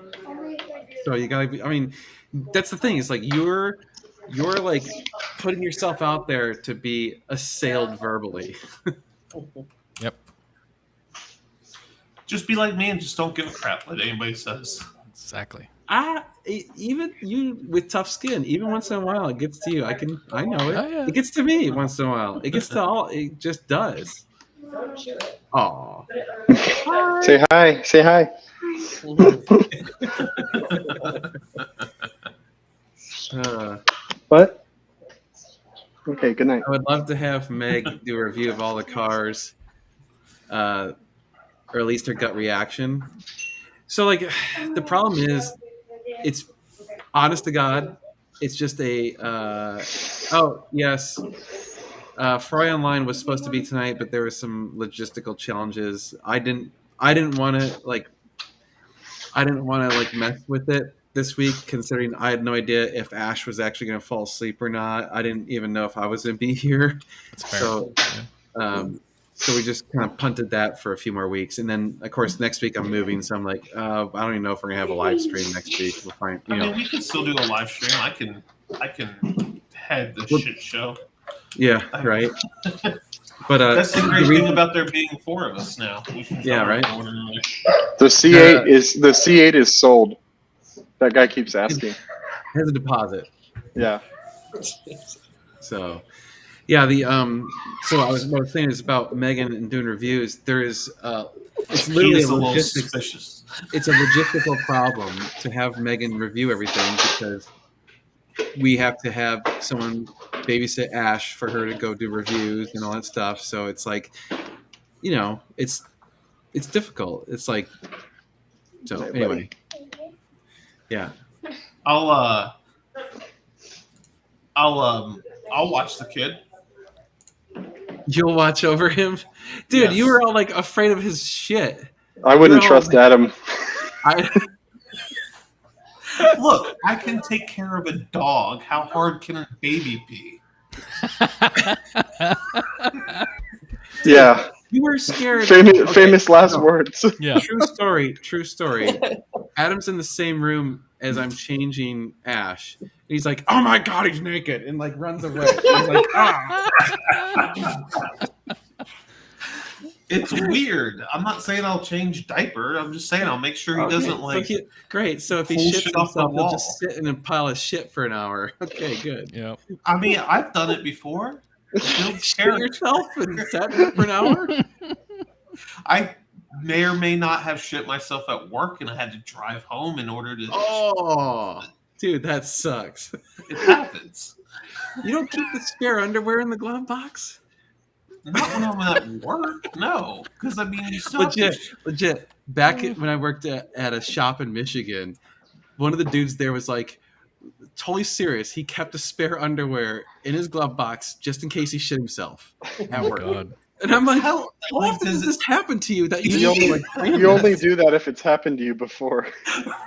So you gotta be. I mean, that's the thing. It's like you're like putting yourself out there to be assailed verbally. Yep. just be like me and just don't give a crap what anybody says. Exactly. Even you with tough skin, even once in a while, it gets to you. I know it. Oh, yeah. It gets to me once in a while. It ges to all. It just does. Aw. Say hi. Say hi. What? Okay, good night. I would love to have Meg do a review of all the cars, or at least her gut reaction. So, like, the problem is, it's honest to God, it's just a. Oh yes, Fry Online was supposed to be tonight, but there were some logistical challenges. I didn't want to mess with it this week, considering I had no idea if Ash was actually going to fall asleep or not. I didn't even know if I was going to be here. That's fair. So, Yeah. so we just kind of punted that for a few more weeks, and then of course next week I'm moving, so I'm like, I don't even know if we're gonna have a live stream next week. We'll find, I mean, we can still do a live stream. I can head the Well- shit show. yeah, right. But That's the great the thing reason- about there being four of us now. We can Yeah, cover right. one another. The C8 is sold. That guy keeps asking. has a deposit. Yeah. So, yeah, so what I was saying is about Megan and doing reviews. There is, it's He literally is a a little logistics. suspicious. It's a logistical problem to have Megan review everything because we have to have someone babysit Ash for her to go do reviews and all that stuff. So it's like, it's difficult. It's like, so Right, anyway, yeah. I'll watch the kid. You'll watch over him, dude. Yes. You were all like afraid of his shit. I wouldn't No. trust Adam. Look, I can take care of a dog. How hard can a baby be? Yeah. You were scared. Famous, Okay, famous last no. words. Yeah. True story. Adam's in the same room as I'm changing Ash. And he's like, "Oh my god, he's naked," and like runs away. He's like, "Ah." It's weird. I'm not saying I'll change diaper. I'm just saying I'll make sure he Okay, doesn't so like. great. So if he pull shits shit off the himself, he'll wall. just sit in a pile of shit for an hour. Okay, good. Yep. I mean, I've done it before. It feels Shit scary. yourself and sat there for an hour. I may or may not have shit myself at work, and I had to drive home in order to. Oh, dude, that sucks. It happens. You don't keep the spare underwear in the glove box? Not when I'm at work, no. Because I mean, you still have to- Legit. Back when I worked at a shop in Michigan, one of the dudes there was like totally serious. He kept a spare underwear in his glove box just in case he shit himself at Oh, work. God. And I'm like, How how like, often does does this happen to you that you You just only, like plan you only this? do that if it's happened to you before.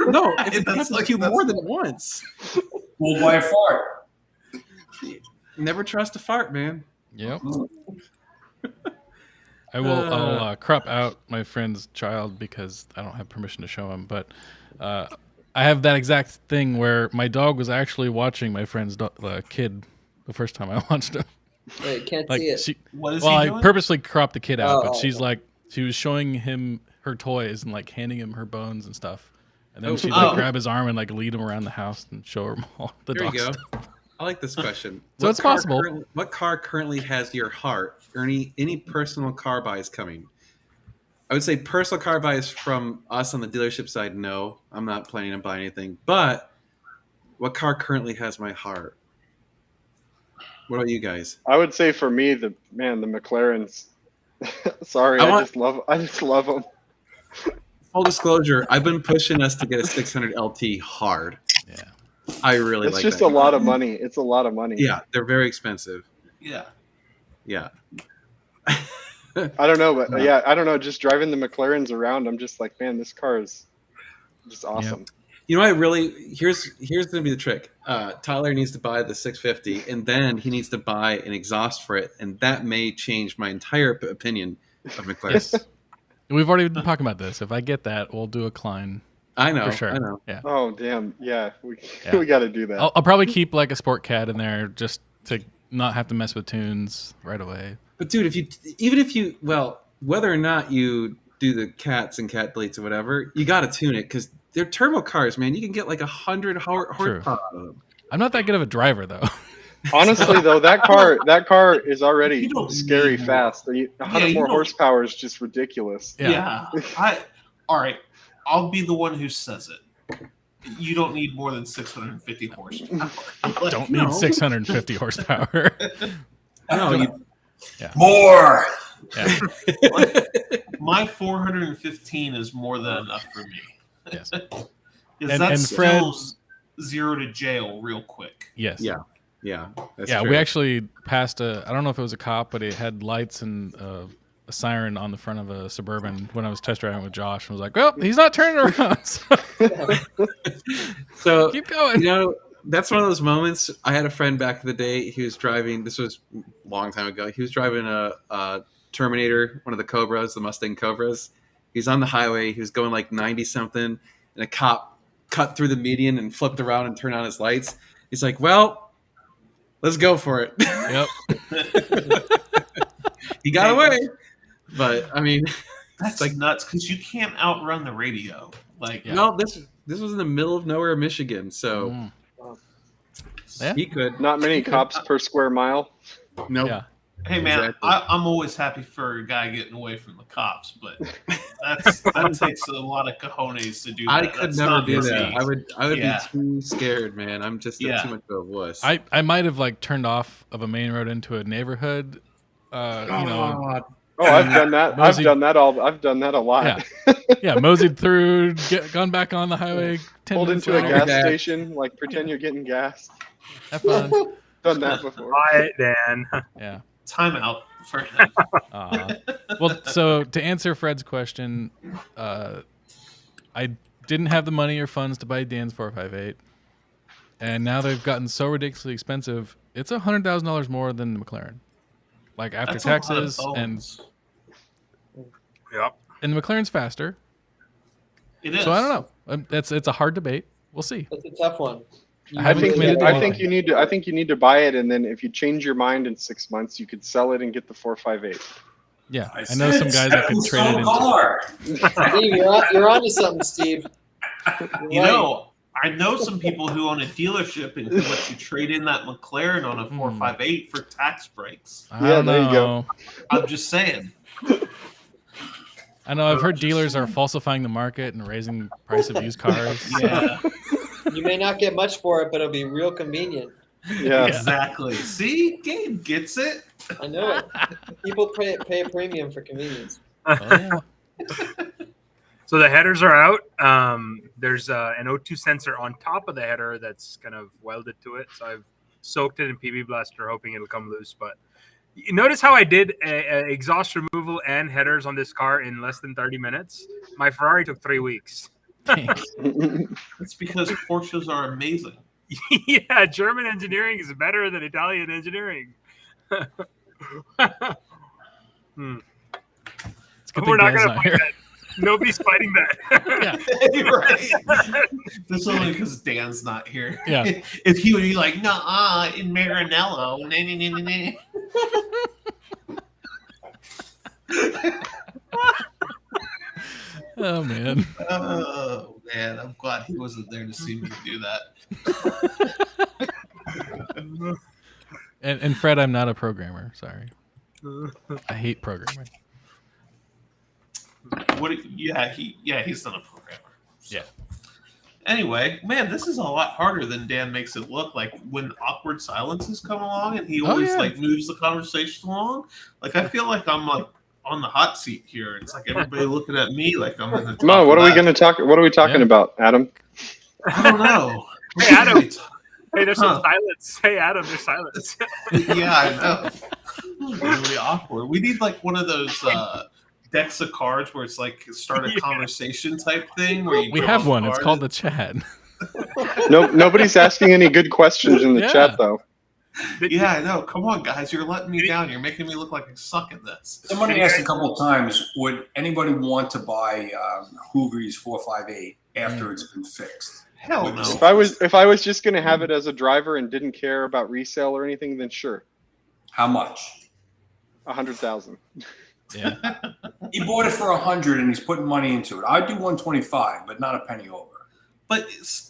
No, if it That's happens like- to you that's- more than once. Fooled by a fart. Never trust a fart, man. Yep. I'll crop out my friend's child because I don't have permission to show him. But I have that exact thing where my dog was actually watching my friend's kid the first time I watched him. Wait, can't Like see it. she, What is well, he I doing? purposely cropped the kid out, Oh, but she's oh. like, she was showing him her toys and like handing him her bones and stuff. And then Oh. she'd like Oh. grab his arm and like lead him around the house and show him all the There you dog go. stuff. I like this question. So it's possible. What car currently has your heart? Or any personal car buys coming? I would say personal car buys from us on the dealership side. No, I'm not planning on buying anything. But what car currently has my heart? What about you guys? I would say for me, the McLarens. Sorry, I just love them. Full disclosure, I've been pushing us to get a 600 LT hard. Yeah. I really It's like just that. a lot of money. It's a lot of money. Yeah, they're very expensive. Yeah. Yeah. I don't know, but yeah, I don't know. Just driving the McLarens around, I'm just like, man, this car is just awesome. You know, here's gonna be the trick. Tyler needs to buy the 650, and then he needs to buy an exhaust for it, and that may change my entire opinion of McLaren. Yes. We've already been talking about this. If I get that, we'll do a Klein. I know, For sure. I know. Yeah. Oh damn, yeah, we Yeah. we got to do that. I'll probably keep like a Sport Cat in there just to not have to mess with tunes right away. But dude, whether or not you do the cats and cat deletes or whatever, you got to tune it because they're turbo cars, man. You can get like 100 horsepower out of them. I'm not that good of a driver though. Honestly, though, that car is already You don't scary need fast. 100 you more don't- horsepower is just ridiculous. Yeah. All right. I'll be the one who says it. You don't need more than 650 horsepower. Don't need 650 horsepower. No, More. Yeah. My 415 is more than enough for me. Yes. Because And that's Fred- still 0 to jail real quick. Yes. Yeah. yeah, that's Yeah, true. we actually passed I don't know if it was a cop, but it had lights and a siren on the front of a Suburban when I was test driving with Josh and was like, well, he's not turning around. So So keep going. you know, that's one of those moments. I had a friend back in the day. He was driving. This was a long time ago. He was driving a Terminator, one of the Cobras, the Mustang Cobras. He's on the highway. He was going like 90 something, and a cop cut through the median and flipped around and turned on his lights. He's like, "Well, let's go for it." Yep. He got away, but I mean, That's like- nuts because you can't outrun the radio. Like, Yeah. no, this was in the middle of nowhere, Michigan, so Mm. Yeah. he could. Not many cops per square mile. Nope. Yeah. hey man, Exactly. I'm always happy for a guy getting away from the cops, but that takes a lot of cojones to do that. I could That's never not do for that. me. I would Yeah. be too scared, man. I'm just Yeah. too much of a wuss. I might have like turned off of a main road into a neighborhood. You know, Oh, I've done that. Mosey- I've done that a lot. Yeah. yeah, moseyed through, gone back on the highway. 10 Pulled minutes into a later. gas station, like pretend you're getting gas. Have fun. Done that before. Quiet, Dan. Yeah. Time out for him. Well, so to answer Fred's question, I didn't have the money or funds to buy Dan's 458, and now they've gotten so ridiculously expensive. It's $100,000 more than the McLaren, like after That's a lot of taxes, and bones. Yep. the McLaren's faster. It is. So I don't know. It's a hard debate. We'll see. That's a tough one. I I haven't think committed to I anything. think you need to buy it, and then if you change your mind in 6 months, you could sell it and get the 458. Yeah, I know some guys that could trade it into. car. Steve, you're onto something, Steve. You're You right. know, I know some people who own a dealership and who let you trade in that McLaren on a 458 for tax breaks. I Yeah, don't there you go. know. I'm just saying. I know I've heard dealers are falsifying the market and raising price of used cars. Yeah, You may not get much for it, but it'll be real convenient. Yeah. exactly. See, Gabe gets it. I know it. People pay a premium for convenience. Oh, yeah. So the headers are out. There's an O2 sensor on top of the header that's kind of welded to it. So I've soaked it in PB Blaster, hoping it'll come loose. But you notice how I did exhaust removal and headers on this car in less than 30 minutes? My Ferrari took 3 weeks. It's because Porsches are amazing. Yeah, German engineering is better than Italian engineering. It's a good We're thing not Dan's going to not fight here. that. Nobody's fighting that. Yeah. Right. That's only because Dan's not here. Yeah. If he would be like, nah, in Maranello. Nah, nah, nah, Oh man. nah. Oh, man. I'm glad he wasn't there to see me do that. And Fred, I'm not a programmer. Sorry, I hate programming. He's not a programmer. So. Yeah. Anyway, man, this is a lot harder than Dan makes it look. Like when awkward silences come along, and he always like moves the conversation along. Like I feel like I'm like on the hot seat here. It's like everybody looking at me like I'm in the. Mo, what are we going to talk? What are we talking about, Adam? I don't know. Hey, Adam. Hey, there's some silence. Hey, Adam, there's silence. Yeah, I know. Really awkward. We need like one of those decks of cards where it's like start a conversation type thing. Where you We have one. It's called the chat. No, nobody's asking any good questions in the chat though. Yeah, I know. Come on, guys. You're letting me down. You're making me look like I suck at this. Somebody asked a couple of times, would anybody want to buy Hoover's 458 after it's been fixed? Hell no. If I was just going to have it as a driver and didn't care about resale or anything, then sure. How much? 100,000. Yeah. He bought it for 100 and he's putting money into it. I'd do 125, but not a penny over. But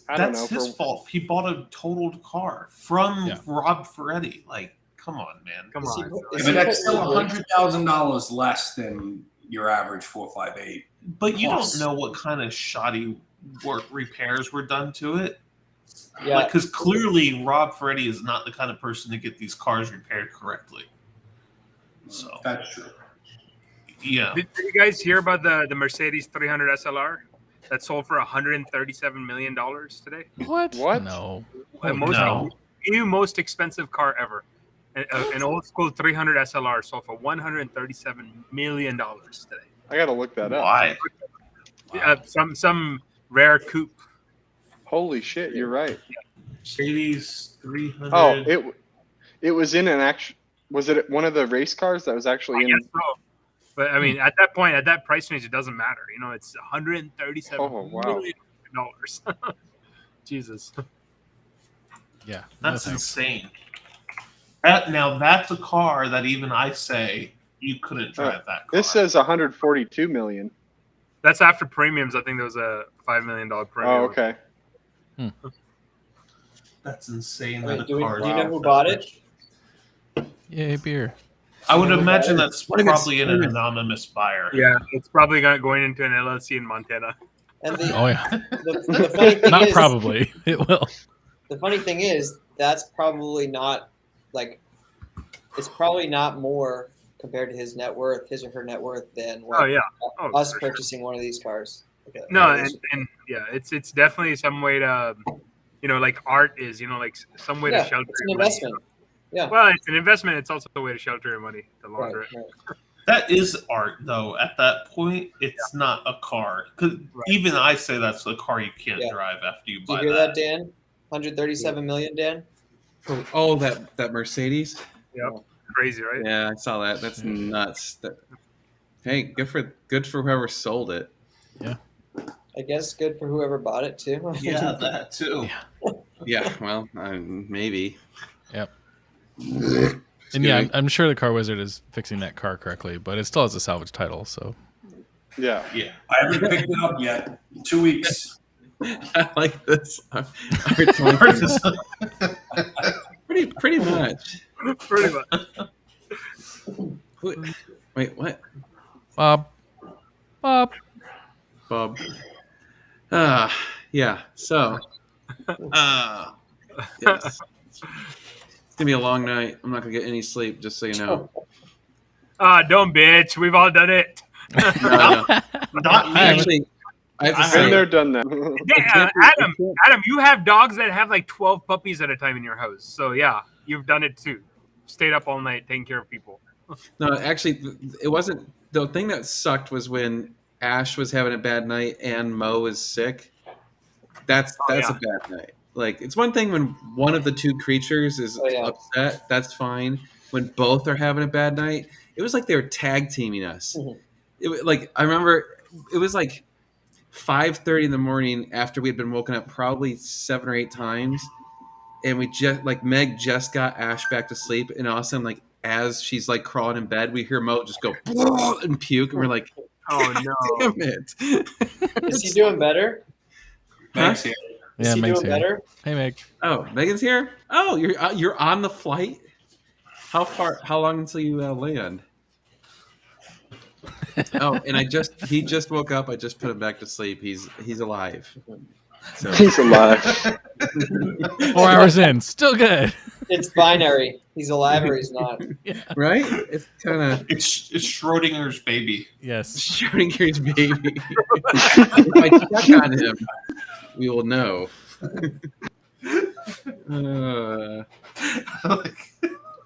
that's his fault. He bought a totaled car from Rob Ferretti. Like, come on, man. Come on. But that's still $100,000 less than your average 458. But you don't know what kind of shoddy repairs were done to it. Yeah. Because clearly Rob Ferretti is not the kind of person to get these cars repaired correctly. So that's true. Yeah. Did you guys hear about the Mercedes 300 SLR that sold for $137 million today? What? No. New most expensive car ever. An old school 300 SLR sold for $137 million today. I got to look that up. Why? Some rare coupe. Holy shit, you're right. Mercedes 300. Oh, it was in an actual. Was it one of the race cars that was actually in? Yes, so. But I mean, at that point, at that price range, it doesn't matter. You know, it's $137 million. Jesus. Yeah, That's insane. Now that's a car that even I say you couldn't drive that car. This says 142 million. That's after premiums. I think there was a $5 million premium. Oh, okay. That's insane. Wait, that do you car know who bought it? Yay, beer. I would imagine that's probably an anonymous buyer. Yeah, it's probably going into an LLC in Montana. And The funny thing not is, probably. It will. The funny thing is, that's probably not like. It's probably not more compared to his or her net worth than us purchasing one of these cars. No, and yeah, it's definitely some way to, like art is, like some way to shelter. It's an investment. Yeah. Well, it's an investment. It's also a way to shelter your money, to launder it. That is art, though. At that point, it's not a car. Because even I say that's a car you can't drive after you buy that. Did you hear that, Dan? 137 million, Dan? Oh, that Mercedes? Yep. Crazy, right? Yeah, I saw that. That's nuts. Hey, good for whoever sold it. Yeah. I guess good for whoever bought it, too. Yeah, that, too. Yeah, well, maybe. Yep. And yeah, I'm sure the Car Wizard is fixing that car correctly, but it still has a salvage title, so. Yeah. I haven't picked it up yet. 2 weeks. I like this. Pretty much. Pretty much. Wait, what? Bob. Yeah. So. Yes. It's gonna be a long night. I'm not gonna get any sleep, just so you know. Don't bitch. We've all done it. No. Not me. Actually, I have to Been say, there, done that. Adam, you have dogs that have like 12 puppies at a time in your house. So yeah, you've done it too. Stayed up all night taking care of people. No, actually, it wasn't. The thing that sucked was when Ash was having a bad night and Mo was sick. That's a bad night. Like, it's one thing when one of the two creatures is upset. That's fine. When both are having a bad night, it was like they were tag teaming us. Mm-hmm. I remember it was like 5:30 in the morning after we had been woken up probably 7 or 8 times, and we just Meg just got Ash back to sleep, and all of a sudden, as she's crawling in bed, we hear Mo just go and puke, and we're like, "Oh no, damn it!" Is he doing better? Thanks, yeah. Is Yeah, he Meg's doing here. better? Hey, Meg. Oh, Megan's here. Oh, you're on the flight. How long until you land? Oh, and he just woke up. I just put him back to sleep. He's alive. So He's alive. 4 hours in, still good. It's binary. He's alive or he's not. right? It's kind of It's Schrodinger's baby. Yes. Schrodinger's baby. If I check on him, we will know.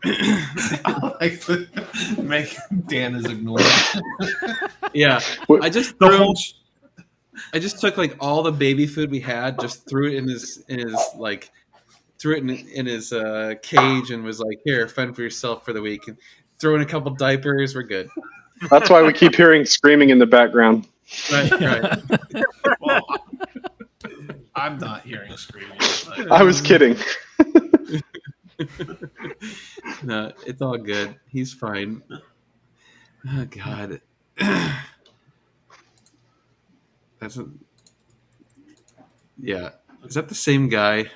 I like make Dan is ignored. Yeah, What- I just The threw him, whole I just took like all the baby food we had, just threw it in his like threw it in his cage and was like, "Here, fend for yourself for the week." And throw in a couple diapers, we're good. That's why we keep hearing screaming in the background. Right. well, I'm not hearing screaming. But I was kidding. No, it's all good. He's fine. Oh God. Yeah. Is that the same guy?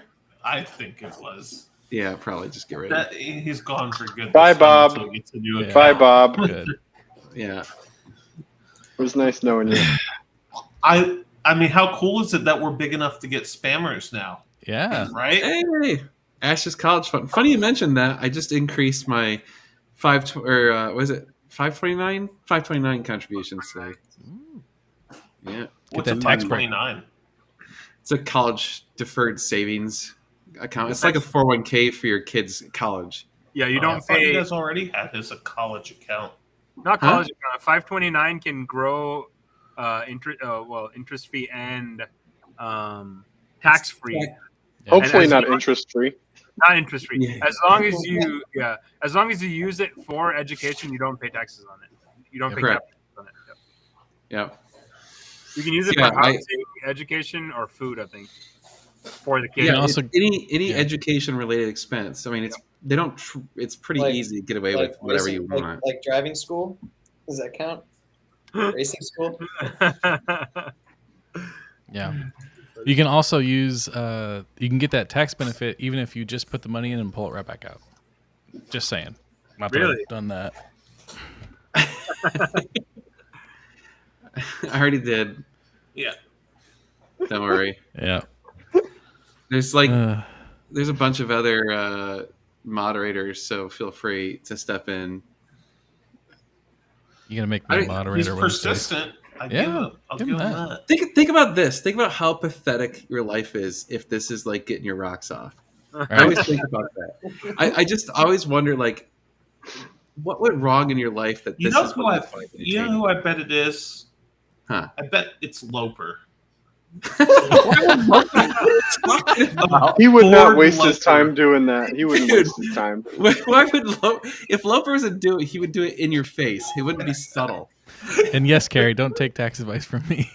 I think it was. Yeah, probably just get rid of it. That, he's gone for good. Bye, this time Bob. until he gets a new Yeah. account. Bye, Bob. Good. Yeah. It was nice knowing you. I mean, how cool is it that we're big enough to get spammers now? Yeah. Right? Hey, Ash's college fund. Funny you mentioned that. I just increased my 529 contributions today. Yeah, What's that a tax tax break. 29? it's a college deferred savings account. It's like a 401k for your kids' college. Yeah, you I don't thought you pay. guys already had this a college account. Not Huh? college account. 529 can grow interest free and tax free. Yeah. Hopefully as not long- interest free. Not interest free. Yeah. As long as you use it for education, you don't pay taxes on it. You don't pay Correct. capital on it. Yep. Yeah. You can use it Yeah, for housing, education, or food. I think for the kids. Yeah. also- Any yeah. education related expense. I mean, it's pretty Like- easy to get away Like with whatever racing- you want. like driving school. Does that count? Racing school. Yeah. You can also use you can get that tax benefit even if you just put the money in and pull it right back out. Just saying. Not that Really? I've done that. I already did. Yeah. Don't worry. Yeah. There's like Uh, there's a bunch of other moderators, so feel free to step in. you gonna make me a He's moderator? He's one of these days. persistent. I'll Yeah, give him that. Think about this. Think about how pathetic your life is if this is like getting your rocks off. I Right? always think about that. I just always wonder like what went wrong in your life that You this know is who what I? it's like to You know change? who I bet it is? Huh. I bet it's Loper. He would not Lord waste his Loper. time doing that. He wouldn't Dude. waste his time. Why would if Loper doesn't do it, he would do it in your face. He wouldn't be subtle. And yes, Carrie, don't take tax advice from me.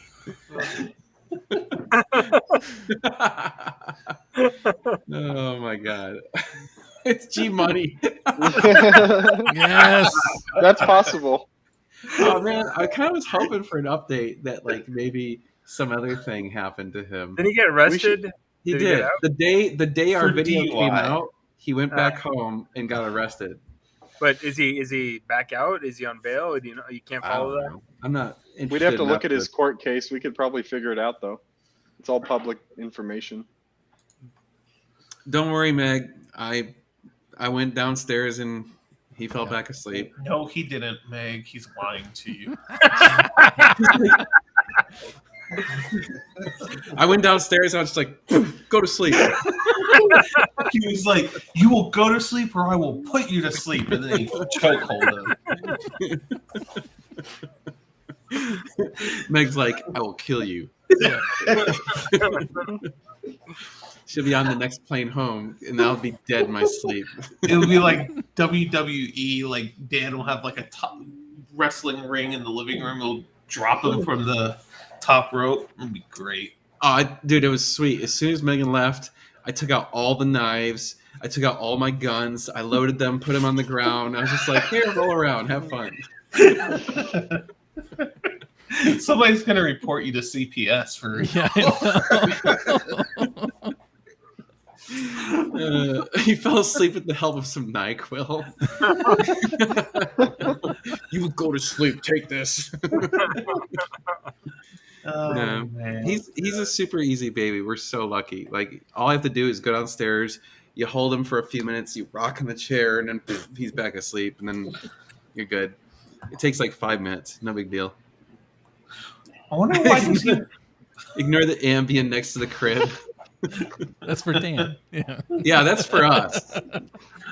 Oh my god. It's G Money. Yes. That's possible. Oh man, I kind of was hoping for an update that like maybe some other thing happened to him. Did he get arrested? He Did he get did. out? The day our For video DUI. came out, he went back home and got arrested. But is he back out? Is he on bail? Do you know you can't I follow don't that? know. I'm not. We'd have to interested look at enough his court case. We could probably figure it out, though. It's all public information. Don't worry, Meg. I went downstairs and he fell back asleep. No, he didn't, Meg. He's lying to you. I went downstairs and I was just like, go to sleep. He was like, "You will go to sleep, or I will put you to sleep," and then he chokehold him. Meg's like, I will kill you. She'll be on the next plane home, and I'll be dead in my sleep. It'll be like WWE. Like Dan will have like a top wrestling ring in the living room. He'll drop him from the top rope. It'll be great. Oh, dude, it was sweet. As soon as Megan left, I took out all the knives. I took out all my guns. I loaded them, put them on the ground. I was just like, here, roll around, have fun. Somebody's gonna report you to CPS for. Yeah, I know. He fell asleep with the help of some NyQuil. You would go to sleep. Take this. Oh, Yeah. man. He's a super easy baby. We're so lucky. Like all I have to do is go downstairs. You hold him for a few minutes. You rock in the chair, and then he's back asleep, and then you're good. It takes like 5 minutes. No big deal. I wonder why does he. Ignore the Ambien next to the crib. That's for Dan. Yeah. Yeah, that's for us.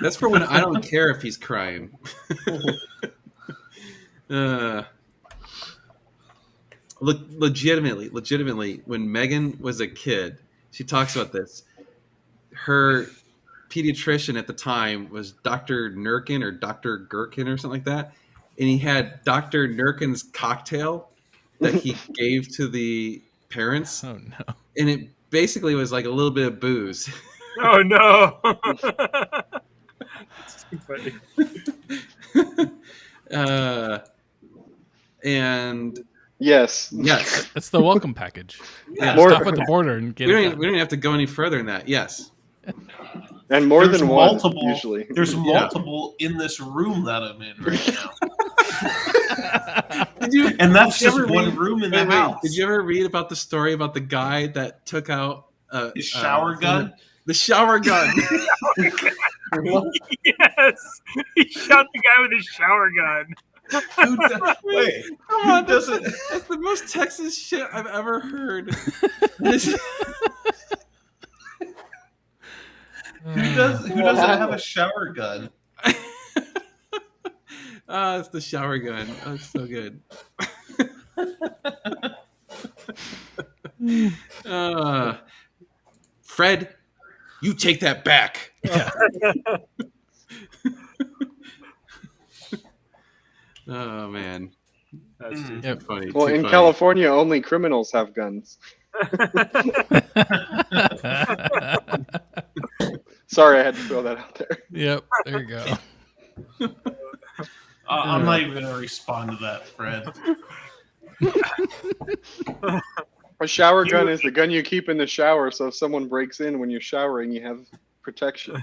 That's for when I don't care if he's crying. Legitimately, when Megan was a kid, she talks about this. Her pediatrician at the time was Dr. Nurkin or Dr. Gherkin or something like that. And he had Dr. Nurkin's cocktail that he gave to the parents. Oh no. And it basically was like a little bit of booze. Oh no! It's too funny. And Yes. yes, That's the welcome package. yeah. More- Stop at the border and get We it don't, done. we don't even have to go any further than that. Yes. And more There's than one, multiple- usually. There's multiple in this room that I'm in right now. Did you? And that's Did you just ever one read- room in wait, the wait, house. Did you ever read about the story about the guy that took out His shower gun? The shower gun. Yes, he shot the guy with his shower gun. Who does, wait, Come who on, doesn't? that's the most Texas shit I've ever heard. This- Who doesn't have a shower gun? It's the shower gun. Oh, it's so good. Fred, you take that back. Oh man, That's just Yep. funny. Well, too in funny. California, only criminals have guns. Sorry, I had to throw that out there. Yep. There you go. I'm not even gonna respond to that, Fred. A shower gun is the gun you keep in the shower, so if someone breaks in when you're showering, you have protection.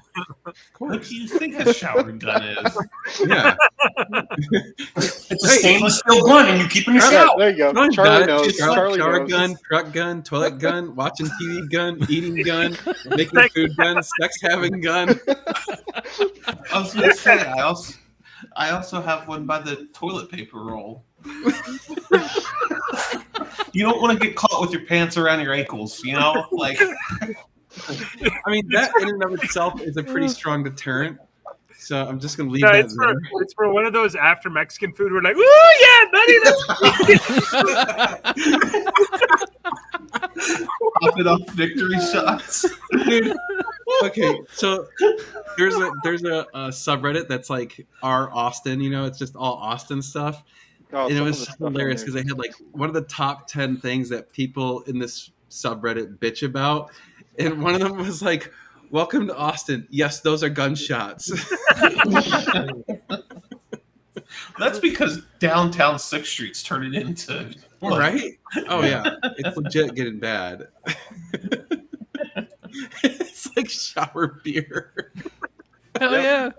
What do you think a shower gun is? Yeah. It's a stainless steel gun, and you keep in your Yeah, shower. there you go. Charlie Charlie knows. Charlie shower knows. gun, truck gun, toilet gun, watching TV gun, eating gun, making food gun, sex having gun. I was gonna say I also have one by the toilet paper roll. You don't want to get caught with your pants around your ankles, you know? Like I mean, that in and of itself is a pretty strong deterrent. So I'm just gonna leave No, that it's there. it's for one of those after Mexican food. We're like, ooh yeah, buddy, popping off victory shots. Dude, okay, so there's a subreddit that's like R Austin, you know, it's just all Austin stuff. Oh, And it some of was the stuff on hilarious there. because they had like one of the top 10 things that people in this subreddit bitch about. And one of them was like, welcome to Austin. Yes, those are gunshots. That's because downtown 6th Street's turning into Right? Oh, yeah. It's legit getting bad. It's like shower beer. Hell yeah.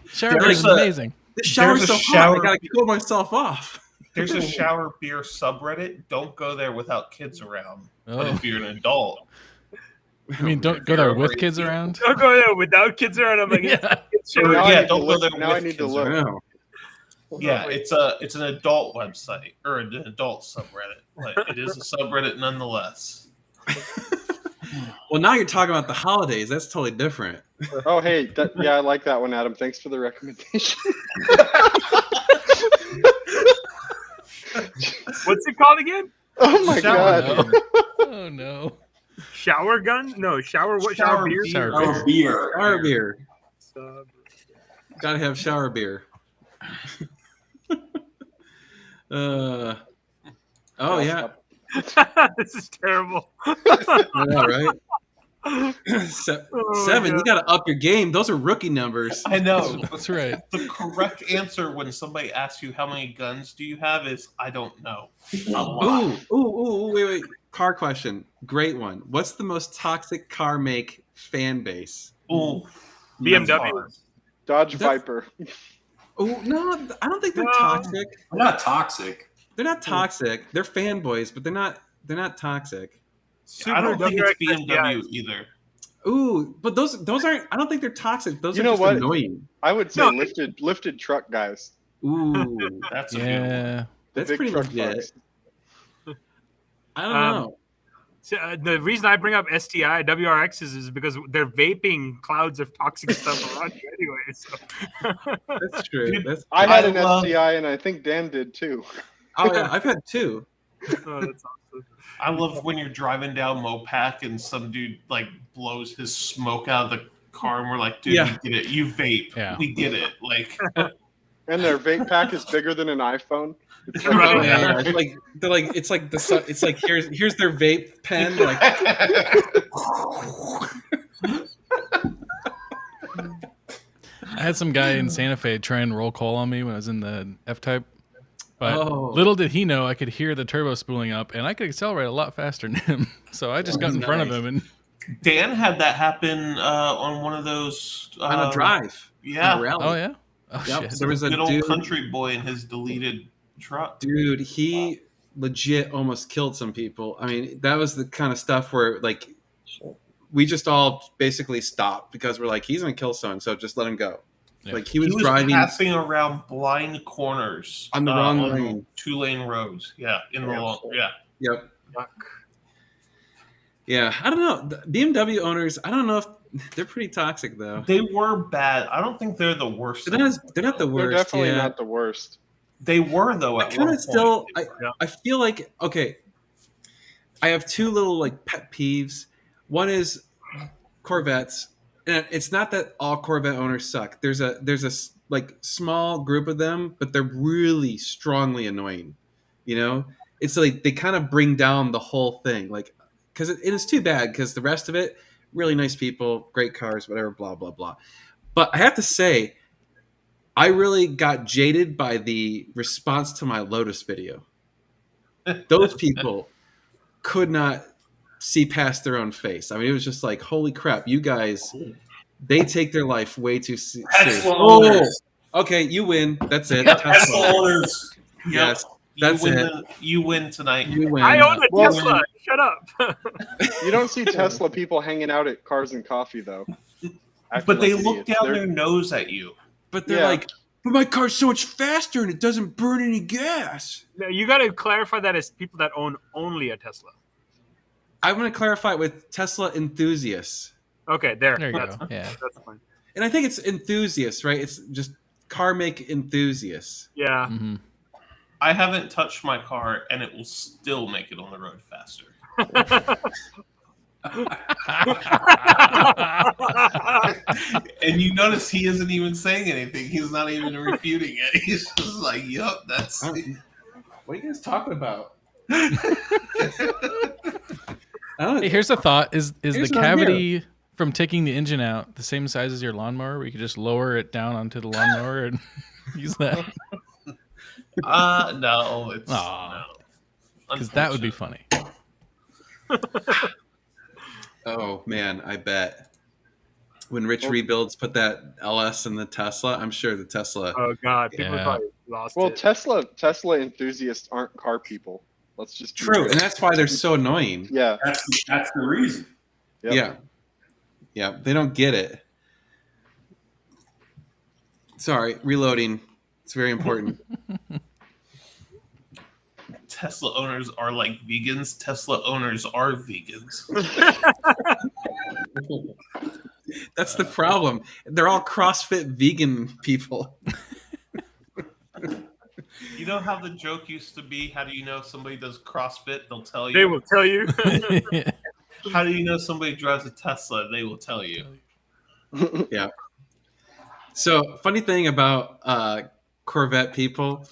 Shower There's is a- amazing. The shower's There's a so hot, I shower- gotta cool myself off. There's a shower beer subreddit. Don't go there without kids around. But Oh. if you're an adult, I mean, don't go there with kids around. don't go there without kids around. I'm like, Yeah. or, Now I yeah, need to don't go look- there now I with need to kids look. around. Wow. Yeah, it's an adult website or an adult subreddit. Like it is a subreddit nonetheless. Well, now you're talking about the holidays. That's totally different. Oh, hey, yeah, I like that one, Adam. Thanks for the recommendation. what's it called again? Oh my Shower god. gun. Oh no. Shower gun? No, shower. What? Shower beer? Shower Oh, beer. Shower beer. Sub- Gotta have shower beer. Oh yeah, this is terrible. I know, right? Seven, you got to up your game. Those are rookie numbers. I know. That's right. The correct answer when somebody asks you how many guns do you have is I don't know. A lot. Ooh, wait. Car question. Great one. What's the most toxic car make fan base? Ooh, BMW. Dodge That's- Viper. Oh, no, I don't think they're No. toxic. I'm not toxic. They're not toxic. They're fanboys, but they're not toxic. I don't think it's WRX BMW STIs. either. Ooh, but those aren't. I don't think they're toxic. Those You are know just what? annoying. I would say No. lifted truck guys. Ooh, That's a good one. Yeah. The that's big pretty truck legit. fucks. I don't know. So, the reason I bring up STI WRXs is because they're vaping clouds of toxic stuff around you anyway. So. That's true. Dude, That's, I had I an love- STI, and I think Dan did too. oh yeah, I've had two. Oh, that's awesome. I love when you're driving down Mopac and some dude like blows his smoke out of the car and we're like, dude, Yeah. we get it. You vape. Yeah. We get it. Like, And their vape pack is bigger than an iPhone. It's Right. Oh, like, yeah. They're like it's like here's their vape pen. Like I had some guy in Santa Fe try and roll call on me when I was in the F-Type. But Oh. little did he know I could hear the turbo spooling up, and I could accelerate a lot faster than him. So I just got in front of Nice. him, and Dan had that happen on one of those. on a drive. Yeah. On a rally. oh yeah, oh Yep. shit. There was a Good old dude. country boy in his deleted truck. Dude, he legit almost killed some people. I mean, that was the kind of stuff where like Sure. we just all basically stopped because we're like, he's gonna kill someone, so just let him go. Yeah. Like he was, He was driving passing around blind corners On the wrong on lane. 2-lane roads. Yeah, in the long. Yeah. Yep. Yeah, I don't know. The BMW owners, I don't know if they're pretty toxic though. They were bad. I don't think they're the worst. They're not the they're worst. definitely yeah. not the worst. They were though. I At kind one of still, point. I feel like okay. I have two little like pet peeves. One is Corvettes, and it's not that all Corvette owners suck. There's a like small group of them, but they're really strongly annoying. You know, it's like they kind of bring down the whole thing. Like, because it is too bad because the rest of it, really nice people, great cars, whatever, blah blah blah. But I have to say, I really got jaded by the response to my Lotus video. Those people could not see past their own face. I mean, it was just like, holy crap, you guys, they take their life way too serious. Tesla Oh, owners. okay, you win. That's it. Tesla Tesla. owners. Yep. Yes, that's you win it. You win tonight. You win. I own a Well- Tesla. Shut up. You don't see Tesla people hanging out at Cars and Coffee though. Acting But they like look idiots. down They're- their nose at you. But they're Yeah. like, but my car's so much faster and it doesn't burn any gas. No, you got to clarify that as people that own only a Tesla. I'm going to clarify it with Tesla enthusiasts. Okay, there. There you that's, go. Yeah. That's fine. And I think it's enthusiasts, right? It's just car make enthusiasts. Yeah. hmm I haven't touched my car, and it will still make it on the road faster. And you notice he isn't even saying anything. He's not even refuting it. He's just like, "Yup, that's." What are you guys talking about? Hey, here's a thought: is Here's the what I'm cavity from taking the engine out the same size as your lawnmower? Where you could just lower it down onto the lawnmower and use that? No, it's Aw. no. Because that would be funny. Oh man, I bet when Rich Rebuilds put that LS in the Tesla, I'm sure the Tesla. Oh God, people Yeah. probably lost Well, it. Tesla enthusiasts aren't car people. Let's just be True, real. and that's why they're so annoying. Yeah. That's the reason. Yep. Yeah, they don't get it. Sorry, reloading. It's very important. Tesla owners are like vegans. Tesla owners are vegans. That's the problem. They're all CrossFit vegan people. You know how the joke used to be? How do you know if somebody does CrossFit? They'll tell you. They will tell you. How do you know somebody drives a Tesla? They will tell you. Yeah. So, funny thing about Corvette people,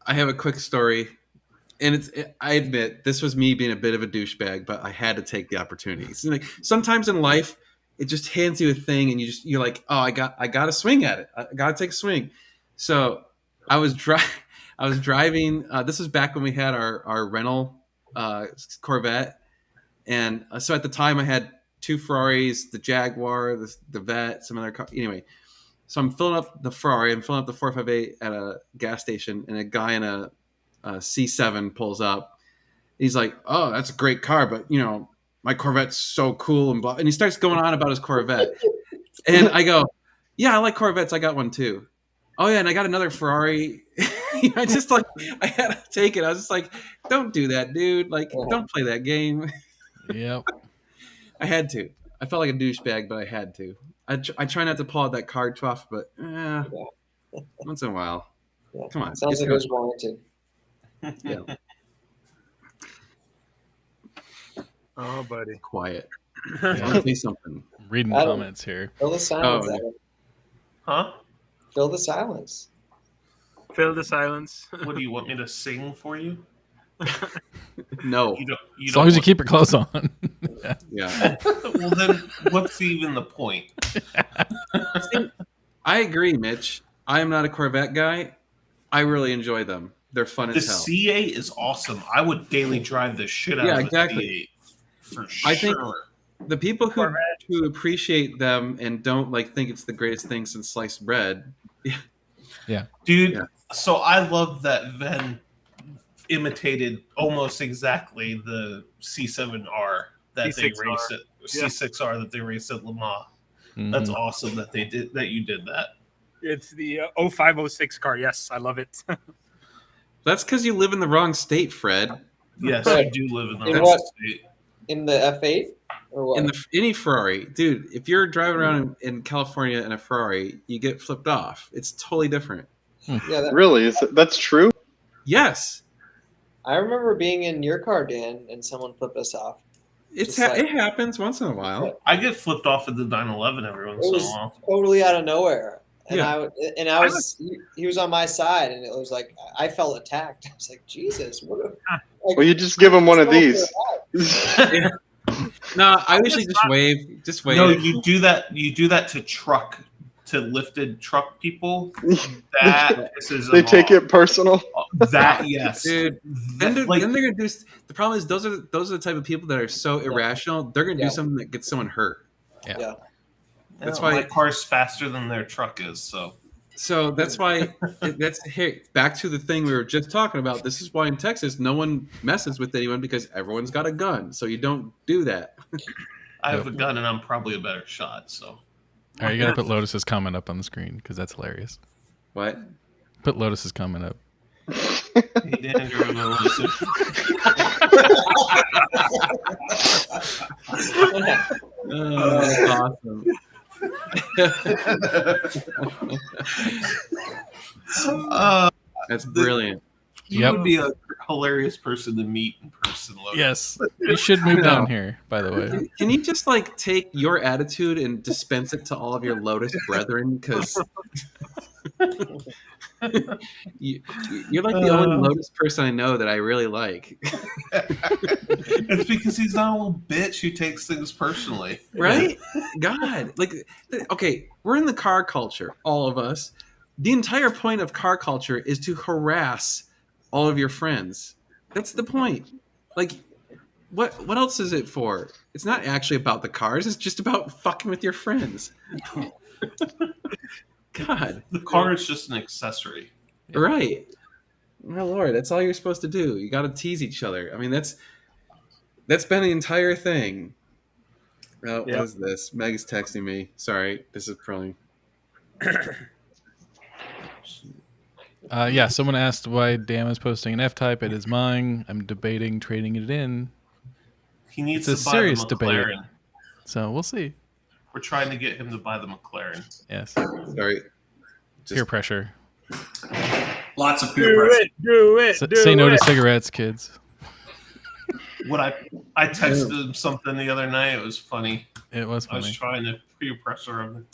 I have a quick story. I admit this was me being a bit of a douchebag, but I had to take the opportunity. It's like sometimes in life, it just hands you a thing, and you're like, oh, I got to swing at it. I got to take a swing. So I was driving. This was back when we had our rental Corvette, and so at the time I had 2 Ferraris, the Jaguar, the Vet, some other car. Anyway, so I'm filling up the Ferrari. I'm filling up the 458 at a gas station, and a guy in a C7 pulls up. He's like, "Oh, that's a great car, but my Corvette's so cool," and blah. And he starts going on about his Corvette, and I go, "Yeah, I like Corvettes. I got one too." Oh yeah, and I got another Ferrari. I just I had to take it. I was just like, "Don't do that, dude. Like, don't play that game." Yep. I had to. I felt like a douchebag, but I had to. I try not to pull out that card too often, but once in a while. Yeah. Come on. Sounds like it was warranted. Yeah. Oh, buddy. Quiet. I want to say something. Reading Adam. comments here. Fill the silence. Oh. Adam. Huh? Fill the silence. Fill the silence. What do you want me to sing for you? No. You As long as you keep your clothes on. Yeah. Well, then what's even the point? I agree, Mitch. I am not a Corvette guy. I really enjoy them. They're fun The as hell. C8 is awesome. I would daily drive the shit out Yeah, of the exactly. C8 for sure. I think the people who appreciate them and don't think it's the greatest thing since sliced bread. Dude, Yeah. so I love that Ven imitated almost exactly the C7R that they C6R. raced at Yeah. C6R that they raced at Le Mans. Mhm. That's awesome that you did that. It's the 0506 car. Yes, I love it. That's because you live in the wrong state, Fred. Yes, Right. I do live in the In West what- State. In the F8 or what? In any Ferrari, dude, if you're driving around in California in a Ferrari, you get flipped off. It's totally different. yeah, Really? That's true? Yes, I remember being in your car, Dan, and someone flipped us off. it like- happens once in a while. I get flipped off at the 911 every once It in a was while. totally out of nowhere. And Yeah. I was he was on my side, and it was like I felt attacked. I was like, Jesus, what? Well, you just give him one of these. No, I usually just wave. Just wave. No, you do that. You do that to lifted truck people. That pisses They them take off. it personal. That yes, Dude, That, then like, they're gonna do. The problem is those are the type of people that are so irrational. They're gonna Yeah. do something that gets someone hurt. Yeah. That's my why- car's faster than their truck is. So So that's why. That's hey. Back to the thing we were just talking about. This is why in Texas no one messes with anyone because everyone's got a gun. So you don't do that. I have a gun and I'm probably a better shot. So All right, you gotta put Lotus's comment up on the screen because that's hilarious. What? Put Lotus's comment up. hey, Dan, you're a little loose. Oh, that's awesome. That's brilliant. You Yep. would be a hilarious person to meet in person, Logan. Yes, you should move No. down here. By the way, Can you just take your attitude and dispense it to all of your Lotus brethren? Because you're like the only Lotus person I know that I really like. It's because he's not a little bitch who takes things personally. Right? God. Okay, we're in the car culture, all of us. The entire point of car culture is to harass all of your friends. That's the point. What else is it for? It's not actually about the cars, it's just about fucking with your friends. God. The car is just an accessory. Right. My lord, that's all you're supposed to do. You got to tease each other. I mean, that's been the entire thing. What is this? Meg's texting me. Sorry, this is probably. yeah. Someone asked why Dan is posting an F-Type. It is mine. I'm debating trading it in. He needs It's a to buy serious the debate. McLaren. So we'll see. We're trying to get him to buy the McLaren. Yes. Sorry. Peer pressure. Lots of peer pressure. Do it. Say no to cigarettes, kids. What I texted him something the other night. It was funny. It was I was funny. trying to peer pressure him.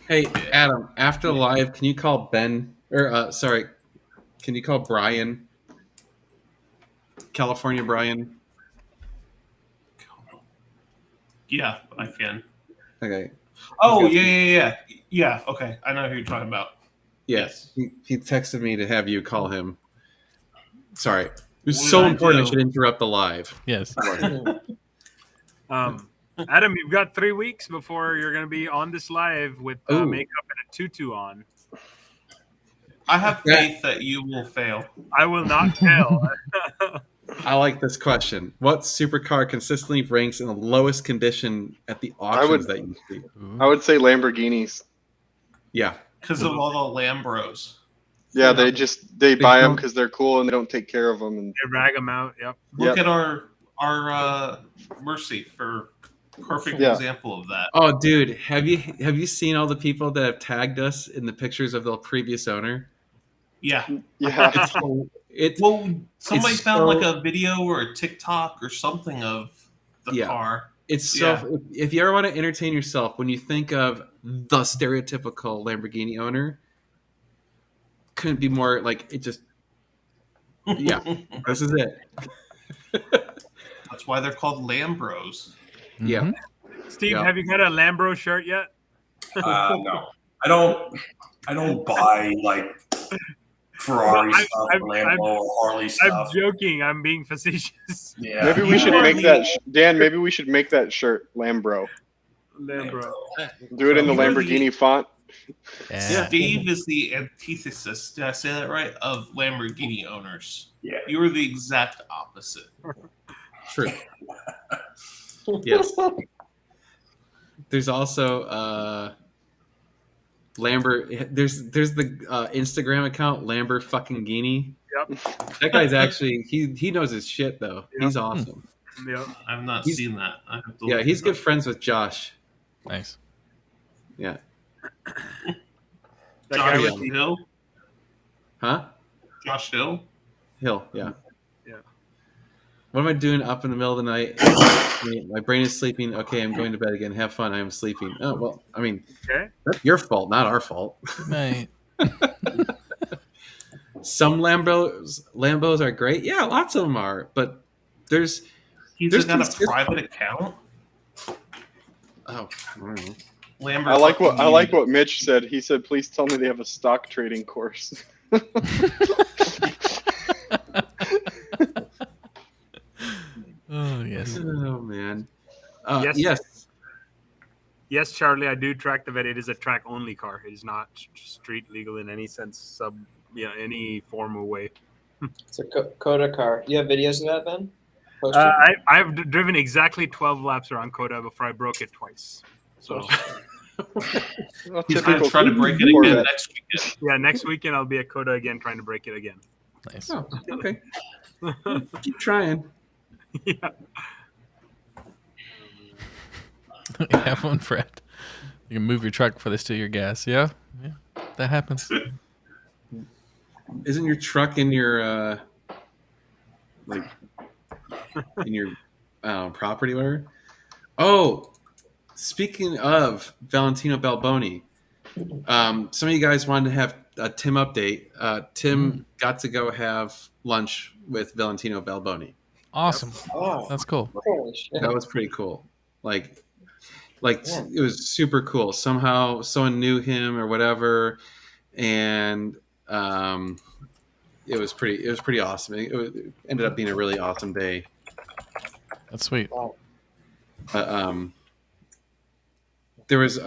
Hey, Adam, after the live, can you call Ben? Or, sorry, can you call Brian? California Brian? Yeah, I can. Okay. Oh, He's got yeah. Okay, I know who you're talking about. Yes. He texted me to have you call him. Sorry. It was What so did I important I do? should interrupt the live. Yes. Adam, you've got 3 weeks before you're going to be on this live with Ooh. makeup and a tutu on. I have faith that you will fail. I will not fail. I like this question. What supercar consistently ranks in the lowest condition at the auctions that you see? I would say Lamborghinis. Yeah. Because of all the Lambros. Yeah, Yeah. they buy them don't- because they're cool and they don't take care of them. And They rag them out. Yep. Look Yep. at our Mercy for perfect Yeah. example of that. Oh, dude, have you seen all the people that have tagged us in the pictures of the previous owner? Yeah. yeah, It's Well, somebody It's found so- like a video or a TikTok or something of the Yeah. car. It's so. If you ever want to entertain yourself, when you think of the stereotypical Lamborghini owner, couldn't be more like it. Just yeah, this is it. That's why they're called Lambros. Yeah. Mhm. Steve, Yeah. have you got a Lambro shirt yet? No, I don't buy like Ferrari Well, stuff, I'm- Lambo, or Harley I'm stuff. joking. I'm being facetious. Yeah, maybe we should make that. Dan, maybe we should make that shirt Lambro. Lambro. Do it in the You're the- Lamborghini font. Yeah. Steve is the antithesis, did I say that right, of Lamborghini owners. Yeah. You are the exact opposite. True. Yes. There's also Lambert. There's the Instagram account Lambert fucking Guinea. Yep. That guy's actually he knows his shit though. Yep. He's awesome. Yep. I've not He's- seen that. I have to Yeah, look he's it good up. friends with Josh. Nice. Yeah. That guy Josh with the- Hill? Huh? Josh Hill? Hill. Yeah. Yeah. What am I doing up in the middle of the night? My brain is sleeping. Okay, I'm going to bed again. Have fun. I am sleeping. Oh well. I mean, Okay. that's your fault, not our fault. Right. Some Lambos are great. Yeah, lots of them are. But there's He's There's got a consist- private account? I don't know. Lambert I like fucking what Mitch said. He said, "Please tell me they have a stock trading course." Oh yes. Oh man. Yes. Yes. Yes, Charlie, I do track the vet. It is a track only car. It is not street legal in any sense, any form or way. It's a Coda car. You have videos of that, Ben? Posted? I've driven exactly 12 laps around Coda before I broke it twice. So He's going to try to break it again next weekend. yeah, next weekend I'll be at Coda again trying to break it again. Nice. Oh, okay. Keep trying. Yeah. Have fun, Fred. You can move your truck before they steal your gas. Yeah, that happens. Isn't your truck in your like in your property order? Oh, speaking of Valentino Balboni, some of you guys wanted to have a Tim update. Tim got to go have lunch with Valentino Balboni. Awesome. Oh, That's cool. holy shit. That was pretty cool. Like Yeah. it was super cool. Somehow someone knew him or whatever, and it was pretty awesome. It ended up being a really awesome day. That's sweet. There was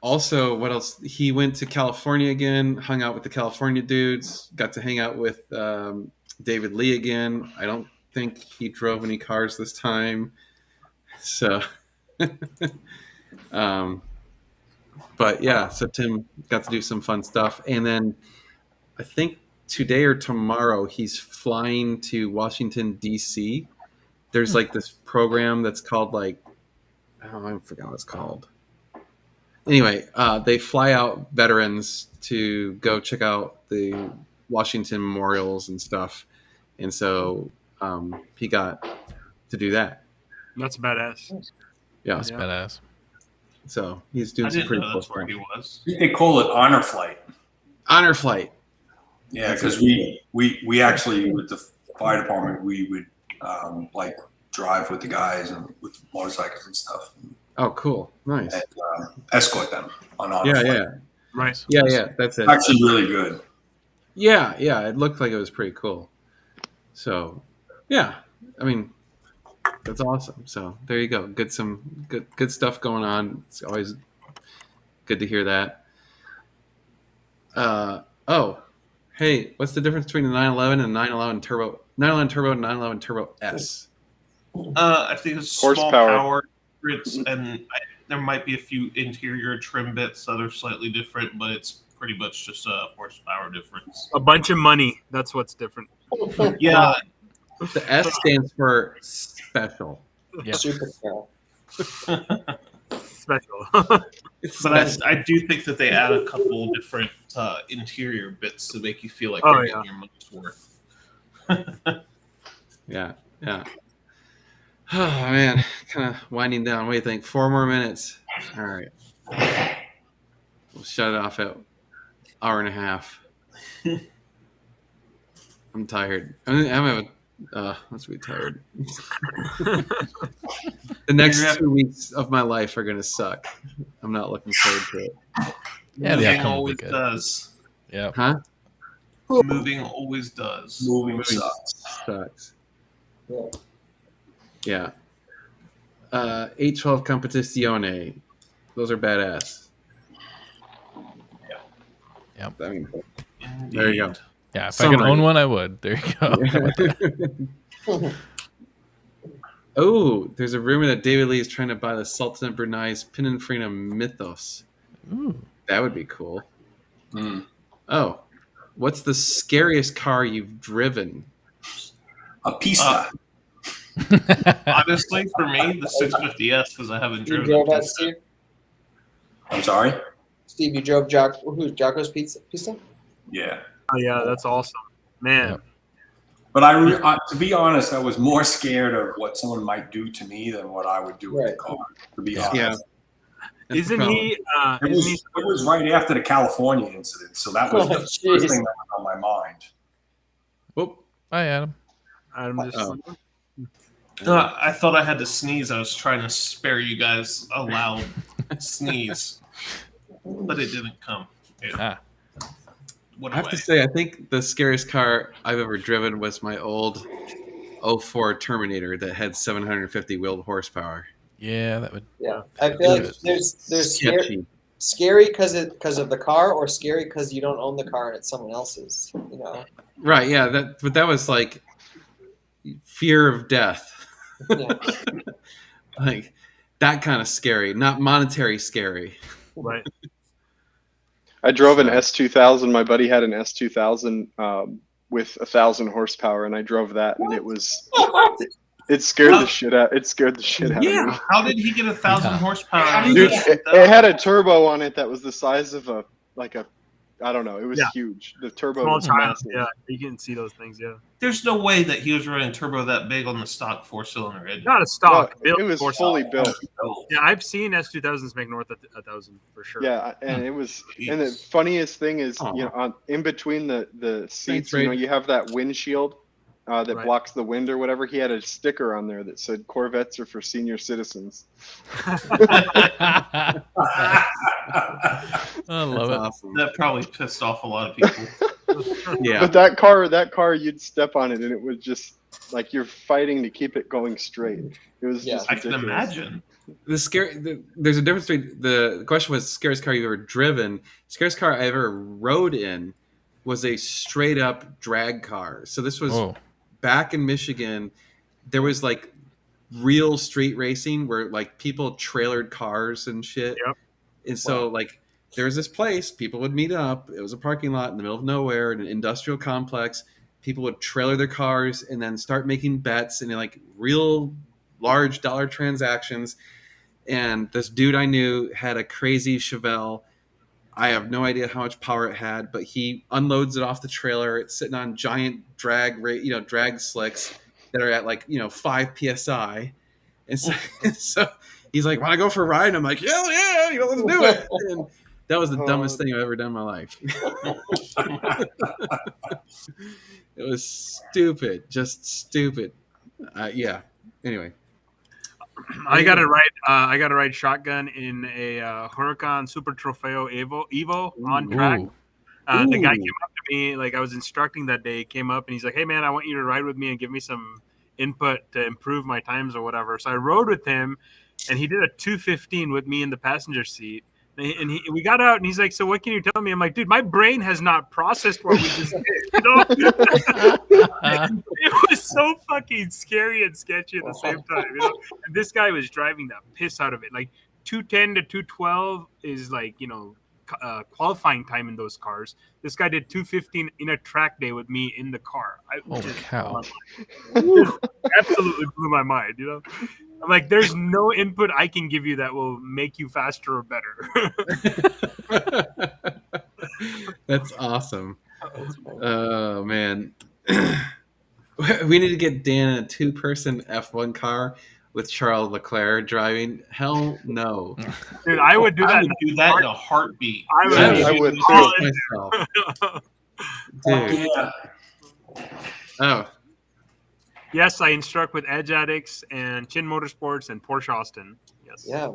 also what else? He went to California again, hung out with the California dudes, got to hang out with David Lee again. I don't think he drove any cars this time, so. But yeah, so Tim got to do some fun stuff, and then I think today or tomorrow he's flying to Washington D.C. There's like this program that's called I forgot what it's called. Anyway, they fly out veterans to go check out the Washington memorials and stuff, and so he got to do that. That's badass. Yeah, That's Yeah. badass. so he's I doing some didn't pretty know cool that's where stuff. he was. I think they call it honor flight. Honor flight. Yeah, because we actually with the fire department, we would like drive with the guys and with motorcycles and stuff, Oh, cool. Nice. and escort them on our Yeah, flight. yeah. Right. Yeah, yeah. That's it. Actually, really good. Yeah, yeah. It looked like it was pretty cool. So, yeah. I mean, that's awesome. So there you go. Good stuff going on. It's always good to hear that. Oh, hey, what's the difference between the 911 and 911 Turbo? 911 Turbo and 911 Turbo S. I think it's small Horsepower. power difference, and there might be a few interior trim bits that are slightly different, but it's pretty much just a horsepower difference. A bunch of money. That's what's different. Yeah, The S stands for special. Yeah. Supercar. Special. It's but special. I do think that they add a couple different interior bits to make you feel like Oh, you're yeah. getting your money's worth. Yeah, yeah. Oh man, kind of winding down. What do you think? 4 more minutes. All right. We'll shut it off at hour and a half. I'm tired. Let's be tired. The next 2 weeks of my life are gonna suck. I'm not looking forward to it. Yeah, the Moving outcome will be always good. does. Yeah. Huh? Moving always does. Moving sucks. Sucks. Yeah. Yeah. 812 Competizione. Those are badass. Yep. I mean, Indeed. There you go. Yeah, if I could Summary. own one, I would. There you go. Oh, there's a rumor that David Lee is trying to buy the Sultan of Brunei's Pininfarina Mythos. Ooh. That would be cool. Mm. Oh, what's the scariest car you've driven? A pista. Honestly, for me, the 650S because I haven't You driven drove a that, Pista. Steve? I'm sorry. Steve, you drove Jocko's Pista? Yeah. Oh yeah, that's awesome, man. Yep. But to be honest, I was more scared of what someone might do to me than what I would do with the Right. car. To be Yeah. honest, Yeah. That's Isn't the he? it was right after the California incident, so that was Oh, the first jeez. thing that was on my mind. problem? Hi, Adam. I'm just. Oh. I thought I had to sneeze. I was trying to spare you guys a loud sneeze, but it didn't come. Yeah. What I have to say, I think the scariest car I've ever driven was my old 04 Terminator that had 750 wheel horsepower. Yeah, that would. Yeah. I feel like there's Sketchy. scary because of the car, or scary because you don't own the car and it's someone else's. You know. Right, yeah, but that was like fear of death. Yeah. Like that kind of scary, not monetary scary. Right. I drove an S2000. My buddy had an S2000 with 1,000 horsepower, and I drove that, and it was it scared the shit out. It scared the shit out of me. How did he get 1,000 Yeah. horsepower? out of Dude, this? it had a turbo on it that was the size of a I don't know. It was Yeah. huge. The turbo Small was child. massive. Yeah, you can see those things. Yeah. There's no way that he was running a turbo that big on the stock 4-cylinder engine. Not a Well, stock. built it was for fully stock. built. Yeah, I've seen S2000s make north of 1,000 for sure. Yeah, and it was. And the Jeez. funniest thing is, Aw. you know, in between the seats, Ray. you know, you have that windshield that Right. blocks the wind or whatever. He had a sticker on there that said "Corvettes are for senior citizens." I love That's it. awesome. That probably pissed off a lot of people. Yeah. But that car, you'd step on it, and it was just like you're fighting to keep it going straight. It was Yeah. just I can ridiculous. imagine. There's a difference between the question was scariest car you've ever driven. Scariest car I ever rode in was a straight up drag car. So this was Oh, back in Michigan. There was like real street racing where like people trailered cars and shit. Yep. And so like there was this place people would meet up. It was a parking lot in the middle of nowhere in an industrial complex. People would trailer their cars and then start making bets and like real large dollar transactions. And this dude I knew had a crazy Chevelle. I have no idea how much power it had, but he unloads it off the trailer. It's sitting on giant drag slicks that are at 5 psi. And so, so he's like, "Want to go for a ride?" And I'm like, "Yeah, let's do it." And That was the Oh. dumbest thing I've ever done in my life. It was stupid, just stupid. Yeah. Anyway, I got to ride shotgun in a Huracan Super Trofeo Evo on track. Ooh. The guy Ooh. came up to me, like I was instructing that day, came up and he's like, "Hey man, I want you to ride with me and give me some input to improve my times or whatever." So I rode with him, and he did a 2:15 with me in the passenger seat. And we got out, and he's like, "So what can you tell me?" I'm like, "Dude, my brain has not processed what we just did." You know? It was so fucking scary and sketchy at the same time. You know? And this guy was driving the piss out of it. Like 210 to 212 is like, you know, qualifying time in those cars. This guy did 2:15 in a track day with me in the car. Holy cow. Absolutely blew my mind. You know, I'm like, there's no input I can give you that will make you faster or better. That's awesome. Oh man, we need to get Dan in a 2-person F1 car with Charles Leclerc driving. Hell no. Dude, I would do I that. would do that in a heartbeat. I would. Yeah, I would Oh, too. Myself. Dude. Yeah. Oh, Yes, I instruct with Edge Addicts and Chin Motorsports and Porsche Austin. Yes. Yeah.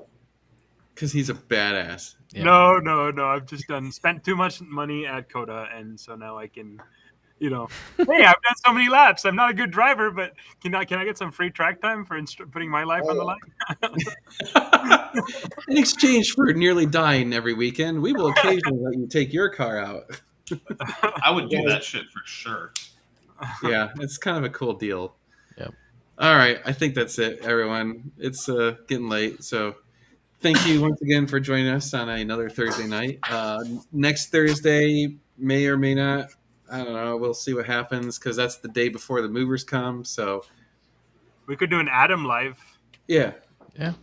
because he's a badass. Yeah. No. I've just spent too much money at Coda, and so now I can, you know, hey, I've done so many laps. I'm not a good driver, but can I get some free track time for putting my life on the line? In exchange for nearly dying every weekend, we will occasionally let you take your car out. I would do that shit for sure. Yeah, it's kind of a cool deal. Yep. All right, I think that's it, everyone. It's getting late, so thank you once again for joining us on another Thursday night. Next Thursday may or may not. I don't know. We'll see what happens because that's the day before the movers come. So We could do an Adam live. yeah, Yeah.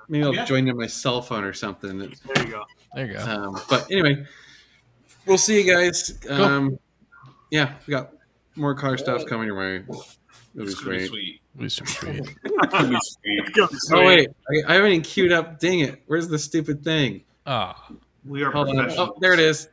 maybe I'll Yeah. join on my cell phone or something. There you go. There you go. But anyway, we'll see you guys. Yeah, we got more car stuff coming your way. It'll be It's gonna be sweet. sweet. It was super sweet. Oh wait, I haven't even queued up. Dang it! Where's the stupid thing? Ah. We are Hold on. professionals. Oh, there it is.